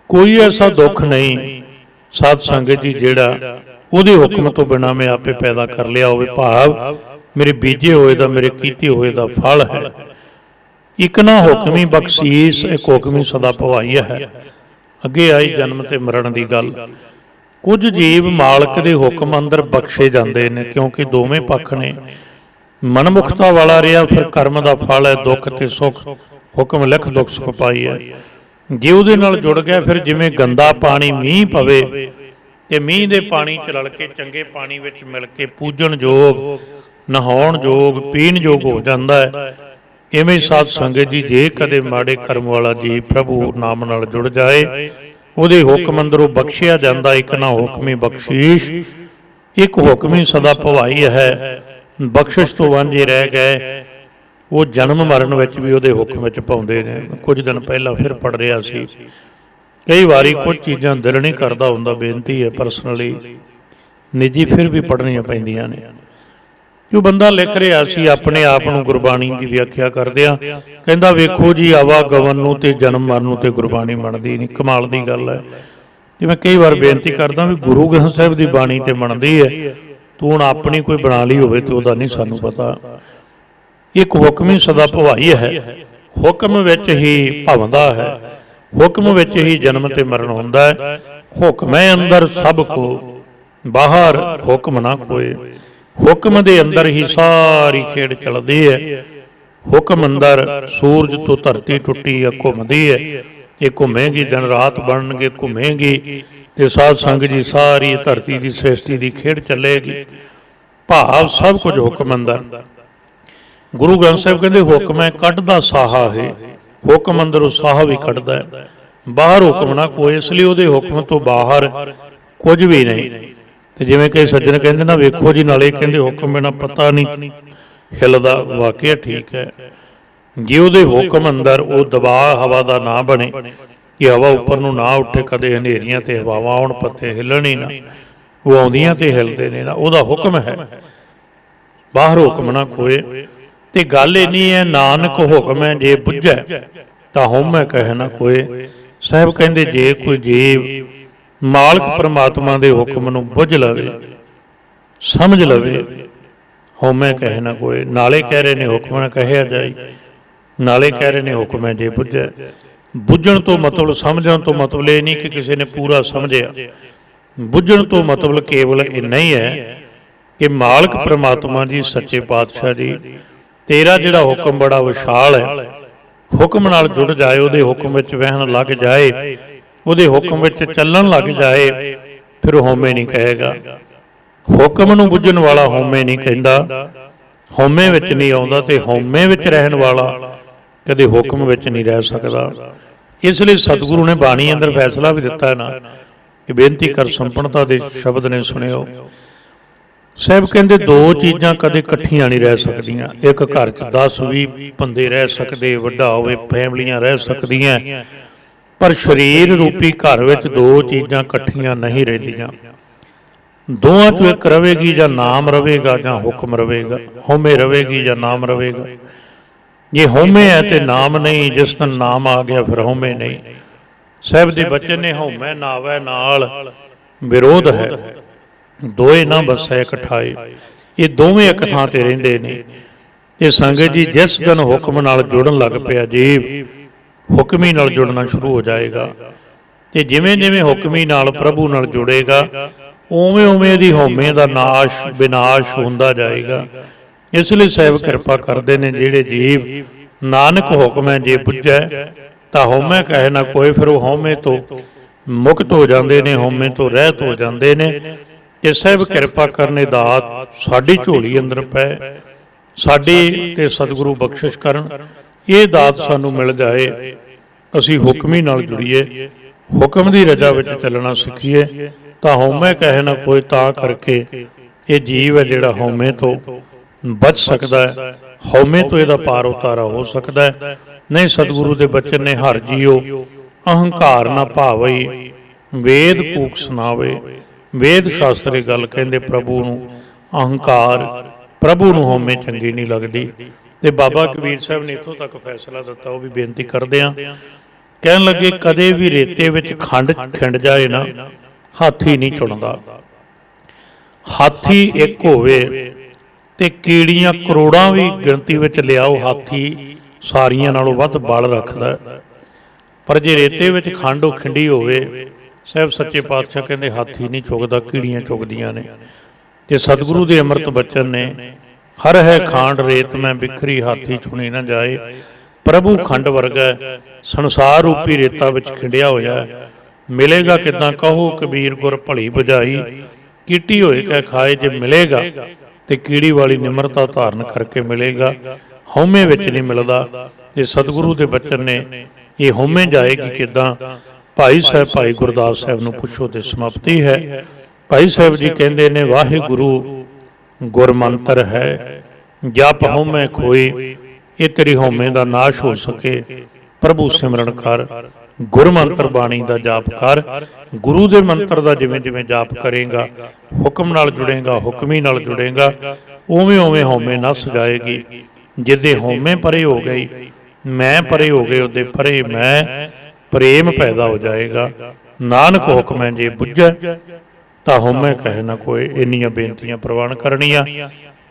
ਕੋਈ ਐਸਾ ਦੁੱਖ ਨਹੀਂ ਸਾਧ ਸੰਗਤ ਜੀ ਜਿਹੜਾ ਉਹਦੇ ਹੁਕਮ ਤੋਂ ਬਿਨਾਂ ਮੈਂ ਆਪੇ ਪੈਦਾ ਕਰ ਲਿਆ ਹੋਵੇ। ਭਾਵ ਮੇਰੇ ਬੀਜੇ ਹੋਏ ਦਾ, ਮੇਰੇ ਕੀਤੇ ਹੋਏ ਦਾ ਫਲ ਹੈ। ਇੱਕ ਨਾ ਹੁਕਮੀ ਬਖਸ਼ੀਸ਼, ਇੱਕ ਹੁਕਮੀ ਸਦਾ ਭਵਾਈ ਹੈ। ਅੱਗੇ ਆਈ ਜਨਮ ਤੇ ਮਰਨ ਦੀ ਗੱਲ। ਕੁਝ ਜੀਵ ਮਾਲਕ ਦੇ ਹੁਕਮ ਅੰਦਰ ਬਖਸ਼ੇ ਜਾਂਦੇ ਨੇ, ਕਿਉਂਕਿ ਦੋਵੇਂ ਪੱਖ ਨੇ। ਮਨਮੁਖਤਾ ਵਾਲਾ ਰਿਹਾ ਫਿਰ ਕਰਮ ਦਾ ਫਲ ਹੈ ਦੁੱਖ ਤੇ ਸੁੱਖ, ਹੁਕਮ ਲਿਖ ਦੁੱਖ ਸੁਖ ਪਾਈ ਹੈ। ਜੇ ਉਹਦੇ ਨਾਲ ਜੁੜ ਗਿਆ ਫਿਰ ਜਿਵੇਂ ਗੰਦਾ ਪਾਣੀ ਮੀਂਹ ਪਵੇ ਤੇ ਮੀਂਹ ਦੇ ਪਾਣੀ 'ਚ ਰਲ ਕੇ ਚੰਗੇ ਪਾਣੀ ਵਿੱਚ ਮਿਲ ਕੇ ਪੂਜਣ ਯੋਗ, ਨਹਾਉਣ ਯੋਗ, ਪੀਣ ਯੋਗ ਹੋ ਜਾਂਦਾ ਹੈ। ਇਵੇਂ ਸਾਧ ਸੰਗਤ ਜੀ ਜੇ ਕਦੇ ਮਾੜੇ ਕਰਮ ਵਾਲਾ ਜੀ ਪ੍ਰਭੂ ਨਾਮ ਨਾਲ ਜੁੜ ਜਾਏ, ਉਹਦੇ ਹੁਕਮ ਅੰਦਰੋਂ ਬਖਸ਼ਿਆ ਜਾਂਦਾ। ਇੱਕ ਨਾ ਹੁਕਮੀ ਬਖਸ਼ੀਸ਼, ਇੱਕ ਹੁਕਮੀ ਸਦਾ ਭਵਾਈ ਹੈ। ਬਖਸ਼ਿਸ਼ ਤੋਂ ਵਾਂਝੇ ਰਹਿ ਗਏ, ਉਹ ਜਨਮ ਮਰਨ ਵਿੱਚ ਵੀ ਉਹਦੇ ਹੁਕਮ ਵਿੱਚ ਪਾਉਂਦੇ ਨੇ। ਕੁਝ ਦਿਨ ਪਹਿਲਾਂ ਫਿਰ ਪੜ੍ਹ ਰਿਹਾ ਸੀ, ਕਈ ਵਾਰੀ ਕੁਝ ਚੀਜ਼ਾਂ ਦਿਲ ਨਹੀਂ ਕਰਦਾ ਹੁੰਦਾ, ਬੇਨਤੀ ਹੈ ਪਰਸਨਲੀ ਨਿੱਜੀ ਫਿਰ ਵੀ ਪੜ੍ਹਨੀਆਂ ਪੈਂਦੀਆਂ ਨੇ। ਜੋ ਬੰਦਾ ਲਿਖ ਰਿਹਾ ਸੀ ਆਪਣੇ ਆਪ ਨੂੰ ਗੁਰਬਾਣੀ ਦੀ ਵਿਆਖਿਆ ਕਰਦਿਆਂ, ਕਹਿੰਦਾ ਵੇਖੋ ਜੀ ਆਵਾਗਮਨ ਨੂੰ ਤੇ ਜਨਮ ਮਰਨ ਨੂੰ ਤੇ ਗੁਰਬਾਣੀ ਮੰਨਦੀ ਨਹੀਂ। ਕਮਾਲ ਦੀ ਗੱਲ ਹੈ। ਜਿਵੇਂ ਕਈ ਵਾਰ ਬੇਨਤੀ ਕਰਦਾ ਵੀ ਗੁਰੂ ਗ੍ਰੰਥ ਸਾਹਿਬ ਦੀ ਬਾਣੀ ਤੇ ਮੰਨਦੀ ਹੈ, ਤੂੰ ਹੁਣ ਆਪਣੀ ਕੋਈ ਬਣਾ ਲਈ ਹੋਵੇ ਤੇ ਉਹਦਾ ਨਹੀਂ ਸਾਨੂੰ ਪਤਾ। ਇੱਕ ਹੁਕਮੀ ਸਦਾ ਭਵਾਈ ਹੈ, ਹੁਕਮ ਵਿੱਚ ਹੀ ਭਵਦਾ ਹੈ, ਹੁਕਮ ਵਿੱਚ ਹੀ ਜਨਮ ਤੇ ਮਰਨ ਹੁੰਦਾ ਹੈ। ਹੁਕਮੈ ਅੰਦਰ ਸਭ ਕੋ, ਬਾਹਰ ਹੁਕਮ ਨਾ ਕੋਏ। ਹੁਕਮ ਦੇ ਅੰਦਰ ਹੀ ਸਾਰੀ ਖੇਡ ਚੱਲਦੀ ਹੈ। ਹੁਕਮ ਅੰਦਰ ਸੂਰਜ ਤੋਂ ਧਰਤੀ ਟੁੱਟੀ ਆ ਘੁੰਮਦੀ ਹੈ, ਇਹ ਘੁੰਮੇਗੀ, ਦਿਨ ਰਾਤ ਬਣਨਗੇ, ਘੁੰਮੇਗੀ, ਤੇ ਸਾਧ ਸੰਗਤ ਜੀ ਸਾਰੀ ਧਰਤੀ ਦੀ ਸ੍ਰਿਸ਼ਟੀ ਦੀ ਖੇਡ ਚੱਲੇਗੀ। ਭਾਵ ਸਭ ਕੁਝ ਹੁਕਮ ਅੰਦਰ। ਗੁਰੂ ਗ੍ਰੰਥ ਸਾਹਿਬ ਕਹਿੰਦੇ ਹੁਕਮ ਹੈ ਕੱਢਦਾ ਸਾਹਾ ਹੈ, ਹੁਕਮ ਅੰਦਰੋਂ ਸਾਹ ਵੀ ਕੱਢਦਾ ਹੈ, ਬਾਹਰ ਹੁਕਮ ਨਾ ਕੋਈ। ਇਸ ਲਈ ਉਹਦੇ ਹੁਕਮ ਤੋਂ ਬਾਹਰ ਕੁਝ ਵੀ ਨਹੀਂ। ਤੇ ਜਿਵੇਂ ਕਈ ਸੱਜਣ ਕਹਿੰਦੇ ਨਾ ਵੇਖੋ ਜੀ, ਨਾਲੇ ਕਹਿੰਦੇ ਹੁਕਮ ਬਿਨਾਂ ਪਤਾ ਨਹੀਂ ਹਿੱਲਦਾ। ਵਾਕਿਆ ਠੀਕ ਹੈ। ਜੇ ਉਹਦੇ ਹੁਕਮ ਅੰਦਰ ਉਹ ਦਬਾਅ ਹਵਾ ਦਾ ਨਾ ਬਣੇ ਕਿ ਹਵਾ ਉੱਪਰ ਨੂੰ ਨਾ ਉੱਠੇ, ਕਦੇ ਹਨੇਰੀਆਂ ਤੇ ਹਵਾਵਾਂ ਆਉਣ, ਪੱਤੇ ਹਿੱਲਣ ਹੀ ਨਾ, ਉਹ ਆਉਂਦੀਆਂ ਤੇ ਹਿੱਲਦੇ ਨੇ ਨਾ, ਉਹਦਾ ਹੁਕਮ ਹੈ। ਬਾਹਰ ਹੁਕਮ ਨਾ ਕੋਏ। ਤੇ ਗੱਲ ਇੰਨੀ ਹੈ, ਨਾਨਕ ਹੁਕਮ ਹੈ ਜੇ ਬੁੱਝੈ ਤਾਂ ਹਉਮੈ ਕਹਿ ਨਾ ਕੋਏ। ਸਾਹਿਬ ਕਹਿੰਦੇ ਜੇ ਕੋਈ ਜੀਵ ਮਾਲਕ ਪਰਮਾਤਮਾ ਦੇ ਹੁਕਮ ਨੂੰ ਬੁੱਝ ਲਵੇ, ਸਮਝ ਲਵੇ, ਹਉਮੈ ਕਹਿ ਨਾ ਕੋਏ। ਨਾਲੇ ਕਹਿ ਰਹੇ ਨੇ ਹੁਕਮ ਨਾ ਕਹਿਆ ਜਾਏ, ਨਾਲੇ ਕਹਿ ਰਹੇ ਨੇ ਹੁਕਮ ਹੈ ਜੇ ਬੁੱਝੈ। ਬੁੱਝਣ ਤੋਂ ਮਤਲਬ, ਸਮਝਣ ਤੋਂ ਮਤਲਬ ਇਹ ਨਹੀਂ ਕਿ ਕਿਸੇ ਨੇ ਪੂਰਾ ਸਮਝਿਆ। ਬੁੱਝਣ ਤੋਂ ਮਤਲਬ ਕੇਵਲ ਇੰਨਾ ਹੀ ਹੈ ਕਿ ਮਾਲਕ ਪਰਮਾਤਮਾ ਜੀ, ਸੱਚੇ ਪਾਤਸ਼ਾਹ ਜੀ, ਤੇਰਾ ਜਿਹੜਾ ਹੁਕਮ ਬੜਾ ਵਿਸ਼ਾਲ ਹੈ, ਹੁਕਮ ਨਾਲ ਜੁੜ ਜਾਏ, ਉਹਦੇ ਹੁਕਮ ਵਿੱਚ ਵਹਿਣ ਲੱਗ ਜਾਏ, ਉਹਦੇ ਹੁਕਮ ਵਿੱਚ ਚੱਲਣ ਲੱਗ ਜਾਏ, ਫਿਰ ਉਹ ਹਉਮੈ ਨਹੀਂ ਕਹੇਗਾ। ਹੁਕਮ ਨੂੰ ਬੁੱਝਣ ਵਾਲਾ ਹਉਮੈ ਨਹੀਂ ਕਹਿੰਦਾ, ਹਉਮੈ ਵਿੱਚ ਨਹੀਂ ਆਉਂਦਾ। ਤੇ ਹਉਮੈ ਵਿੱਚ ਰਹਿਣ ਵਾਲਾ ਕਦੇ ਹੁਕਮ ਵਿੱਚ ਨਹੀਂ ਰਹਿ ਸਕਦਾ। ਇਸ ਲਈ ਸਤਿਗੁਰੂ ਨੇ ਬਾਣੀ ਅੰਦਰ ਫੈਸਲਾ ਵੀ ਦਿੱਤਾ ਨਾ ਕਿ ਬੇਨਤੀ ਕਰ ਸੰਪਨਤਾ ਦੇ ਸ਼ਬਦ ਨੇ ਸੁਣਿਓ। ਸਾਹਿਬ ਕਹਿੰਦੇ ਦੋ ਚੀਜ਼ਾਂ ਕਦੇ ਇਕੱਠੀਆਂ ਨਹੀਂ ਰਹਿ ਸਕਦੀਆਂ। ਇੱਕ ਘਰ 'ਚ 10-20 ਬੰਦੇ ਰਹਿ ਸਕਦੇ, ਵੱਡਾ ਹੋਵੇ, ਫੈਮਲੀਆਂ ਰਹਿ ਸਕਦੀਆਂ, ਪਰ ਸਰੀਰ ਰੂਪੀ ਘਰ ਵਿੱਚ ਦੋ ਚੀਜ਼ਾਂ ਇਕੱਠੀਆਂ ਨਹੀਂ ਰਹਿੰਦੀਆਂ। ਦੋਵਾਂ 'ਚੋਂ ਇੱਕ ਰਵੇਗੀ, ਜਾਂ ਨਾਮ ਰਵੇਗਾ ਜਾਂ ਹੁਕਮ ਰਵੇਗਾ, ਹਉਮੈ ਰਵੇਗੀ ਜਾਂ ਨਾਮ ਰਵੇਗਾ। ਜੇ ਹਉਮੈ ਹੈ ਤੇ ਨਾਮ ਨਹੀਂ, ਜਿਸ ਦਿਨ ਨਾਮ ਆ ਗਿਆ ਫਿਰ ਹਉਮੈ ਨਹੀਂ। ਸਾਹਿਬ ਦੇ ਬਚਨ ਨੇ ਹਉਮੈ ਨਾਵੈ ਨਾਲ ਵਿਰੋਧ ਹੈ, ਦੋਏ ਨਾ ਬਸੈ ਇਕਠਾਏ। ਇਹ ਦੋਵੇਂ ਇੱਕ ਥਾਂ ਤੇ ਰਹਿੰਦੇ ਨੇ। ਇਹ ਸੰਗਤ ਜੀ ਜਿਸ ਦਿਨ ਹੁਕਮ ਨਾਲ ਜੁੜਨ ਲੱਗ ਪਿਆ, ਜੀਵ ਹੁਕਮੀ ਨਾਲ ਜੁੜਨਾ ਸ਼ੁਰੂ ਹੋ ਜਾਏਗਾ। ਤੇ ਜਿਵੇਂ ਜਿਵੇਂ ਹੁਕਮੀ ਨਾਲ ਪ੍ਰਭੂ ਨਾਲ ਜੁੜੇਗਾ, ਉਵੇਂ ਉਵੇਂ ਇਹਦੀ ਹਉਮੈ ਦਾ ਨਾਸ਼ ਵਿਨਾਸ਼ ਹੁੰਦਾ ਜਾਏਗਾ। ਇਸ ਲਈ ਸਾਹਿਬ ਕਿਰਪਾ ਕਰਦੇ ਨੇ, ਜਿਹੜੇ ਜੀਵ ਨਾਨਕ ਹੁਕਮ ਹੈ ਜੇ ਬੁੱਝੈ ਤਾਂ ਹਉਮੈ ਕਹਿ ਨਾ ਕੋਏ, ਫਿਰ ਉਹ ਹਉਮੈ ਤੋਂ ਮੁਕਤ ਹੋ ਜਾਂਦੇ ਨੇ, ਹਉਮੈ ਤੋਂ ਰਹਿਤ ਹੋ ਜਾਂਦੇ ਨੇ। ਕਿ ਸਾਹਿਬ ਕਿਰਪਾ ਕਰਨੇ ਦਾਤ ਸਾਡੀ ਝੋਲੀ ਅੰਦਰ ਪੈ, ਸਾਡੀ ਤੇ ਸਤਿਗੁਰੂ ਬਖਸ਼ਿਸ਼ ਕਰਨ, ਇਹ ਦਾਤ ਸਾਨੂੰ ਮਿਲ ਜਾਏ, ਅਸੀਂ ਹੁਕਮੀ ਨਾਲ ਜੁੜੀਏ, ਹੁਕਮ ਦੀ ਰਜਾ ਵਿੱਚ ਚੱਲਣਾ ਸਿੱਖੀਏ। ਤਾਂ ਹਉਮੈ ਕਹੇ ਨਾ ਕੋਈ, ਤਾਂ ਕਰਕੇ ਇਹ ਜੀਵ ਹੈ ਜਿਹੜਾ ਹਉਮੈ ਤੋਂ ਬਚ ਸਕਦਾ ਹੈ, ਹਉਮੈ ਤੋਂ ਇਹਦਾ ਪਾਰ ਉਤਾਰਾ ਹੋ ਸਕਦਾ ਹੈ। ਨਹੀਂ, ਸਤਿਗੁਰੂ ਦੇ ਬਚਨ ਨੇ, ਹਰ ਜੀਓ ਅਹੰਕਾਰ ਨਾ ਭਾਵਈ, ਵੇਦ ਕੂਕ ਸੁਣਾਵੇ। ਵੇਦ ਸ਼ਾਸਤਰੀ ਗੱਲ ਕਹਿੰਦੇ, ਪ੍ਰਭੂ ਨੂੰ ਅਹੰਕਾਰ, ਪ੍ਰਭੂ ਨੂੰ ਹਉਮੈ ਚੰਗੀ ਨਹੀਂ ਲੱਗਦੀ। ਤੇ ਬਾਬਾ ਕਬੀਰ ਸਾਹਿਬ ਨੇ ਇੱਥੋਂ ਤੱਕ ਫੈਸਲਾ ਦਿੱਤਾ, ਉਹ ਵੀ ਬੇਨਤੀ ਕਰਦੇ ਆ। ਕਹਿਣ ਲੱਗੇ, ਕਦੇ ਵੀ ਰੇਤੇ ਵਿੱਚ ਖੰਡ ਖਿੰਡ ਜਾਏ ਨਾ, ਹਾਥੀ ਨਹੀਂ ਚੁਣਦਾ। ਹਾਥੀ ਇੱਕ ਹੋਵੇ ਤੇ ਕੀੜੀਆਂ ਕਰੋੜਾਂ ਵੀ ਗਿਣਤੀ ਵਿੱਚ ਲਿਆਓ, ਹਾਥੀ ਸਾਰੀਆਂ ਨਾਲੋਂ ਵੱਧ ਬਲ ਰੱਖਦਾ। ਪਰ ਜੇ ਰੇਤੇ ਵਿੱਚ ਖੰਡ ਖਿੰਡੀ ਹੋਵੇ, ਸਾਹਿਬ ਸੱਚੇ ਪਾਤਸ਼ਾਹ ਕਹਿੰਦੇ ਹਾਥੀ ਨਹੀਂ ਚੁਗਦਾ, ਕੀੜੀਆਂ ਚੁਗਦੀਆਂ ਨੇ। ਤੇ ਸਤਿਗੁਰੂ ਦੇ ਅੰਮ੍ਰਿਤ ਬਚਨ ਨੇ, ਹਰ ਹੈ ਖਾਂਡ ਰੇਤ ਮੈਂ ਬਿਖਰੀ, ਹਾਥੀ ਚੁਣੀ ਨਾ ਜਾਏ। ਪ੍ਰਭੂ ਖੰਡ ਵਰਗਾ ਸੰਸਾਰ ਰੂਪੀ ਰੇਤਾ ਵਿੱਚ ਖਿੰਡਿਆ ਹੋਇਆ, ਮਿਲੇਗਾ ਕਿੱਦਾਂ? ਕਹੋ ਕਬੀਰ ਗੁਰ ਭਲੀ ਬੁਝਾਈ, ਕੀਟੀ ਹੋਏ ਕਹਿ ਖਾਏ। ਜੇ ਮਿਲੇਗਾ ਤੇ ਕੀੜੀ ਵਾਲੀ ਨਿਮਰਤਾ ਧਾਰਨ ਕਰਕੇ ਮਿਲੇਗਾ, ਹਉਮੈ ਵਿੱਚ ਨਹੀਂ ਮਿਲਦਾ। ਤੇ ਸਤਿਗੁਰੂ ਦੇ ਬਚਨ ਨੇ, ਇਹ ਹਉਮੈ ਜਾਏਗੀ ਕਿੱਦਾਂ? ਭਾਈ ਸਾਹਿਬ, ਭਾਈ ਗੁਰਦਾਸ ਸਾਹਿਬ ਨੂੰ ਪੁੱਛੋ ਤੇ ਸਮਾਪਤੀ ਹੈ। ਭਾਈ ਸਾਹਿਬ ਜੀ ਕਹਿੰਦੇ ਨੇ, ਵਾਹਿਗੁਰੂ ਗੁਰਮੰਤਰ ਹੈ, ਜਪ ਹਉਮੈ ਖੋਈ। ਇਹ ਤੇਰੀ ਹਉਮੈ ਦਾ ਨਾਸ਼ ਹੋ ਸਕੇ, ਪ੍ਰਭੂ ਸਿਮਰਨ ਕਰ, ਗੁਰਮੰਤਰ ਬਾਣੀ ਦਾ ਜਾਪ ਕਰ। ਗੁਰੂ ਦੇ ਮੰਤਰ ਦਾ ਜਿਵੇਂ ਜਿਵੇਂ ਜਾਪ ਕਰੇਗਾ, ਹੁਕਮ ਨਾਲ ਜੁੜੇਗਾ, ਹੁਕਮੀ ਨਾਲ ਜੁੜੇਗਾ, ਉਵੇਂ ਉਵੇਂ ਹਉਮੈ ਨੱਸ ਜਾਏਗੀ। ਜਿਹਦੇ ਹਉਮੈ ਪਰੇ ਹੋ ਗਈ, ਮੈਂ ਪਰੇ ਹੋ ਗਏ, ਉਹਦੇ ਪਰੇ ਮੈਂ ਪ੍ਰੇਮ ਪੈਦਾ ਹੋ ਜਾਏਗਾ। ਨਾਨਕ ਹੁਕਮ ਹੈ ਜੇ ਬੁੱਝੈ, ਤਾਂ ਹਉਮੈ ਕਹੇ ਨਾ ਕੋਈ। ਇੰਨੀਆਂ ਬੇਨਤੀਆਂ ਪ੍ਰਵਾਨ ਕਰਨੀਆਂ।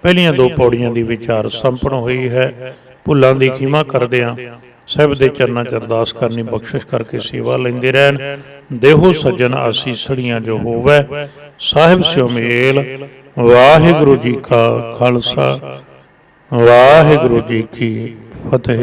ਪਹਿਲੀਆਂ ਦੋ ਪੌੜੀਆਂ ਦੀ ਵਿਚਾਰ ਸੰਪन्न ਹੋਈ ਹੈ। ਭੁੱਲਾਂ ਦੀ ਖਿਮਾ ਕਰਦਿਆਂ ਸਾਹਿਬ ਦੇ ਚਰਨਾਂ 'ਚ ਅਰਦਾਸ ਕਰਨੀ, ਬਖਸ਼ਿਸ਼ ਕਰਕੇ ਸੇਵਾ ਲੈਂਦੇ ਰਹਿਣ। ਦੇਹੋ ਸੱਜਣ ਆਸੀਸੜੀਆਂ ਜੋ ਹੋਵੈ, ਸਾਹਿਬ ਸਿਉ ਮੇਲ। ਵਾਹਿਗੁਰੂ ਜੀ ਕਾ ਖਾਲਸਾ, ਵਾਹਿਗੁਰੂ ਜੀ ਕੀ ਫਤਿਹ।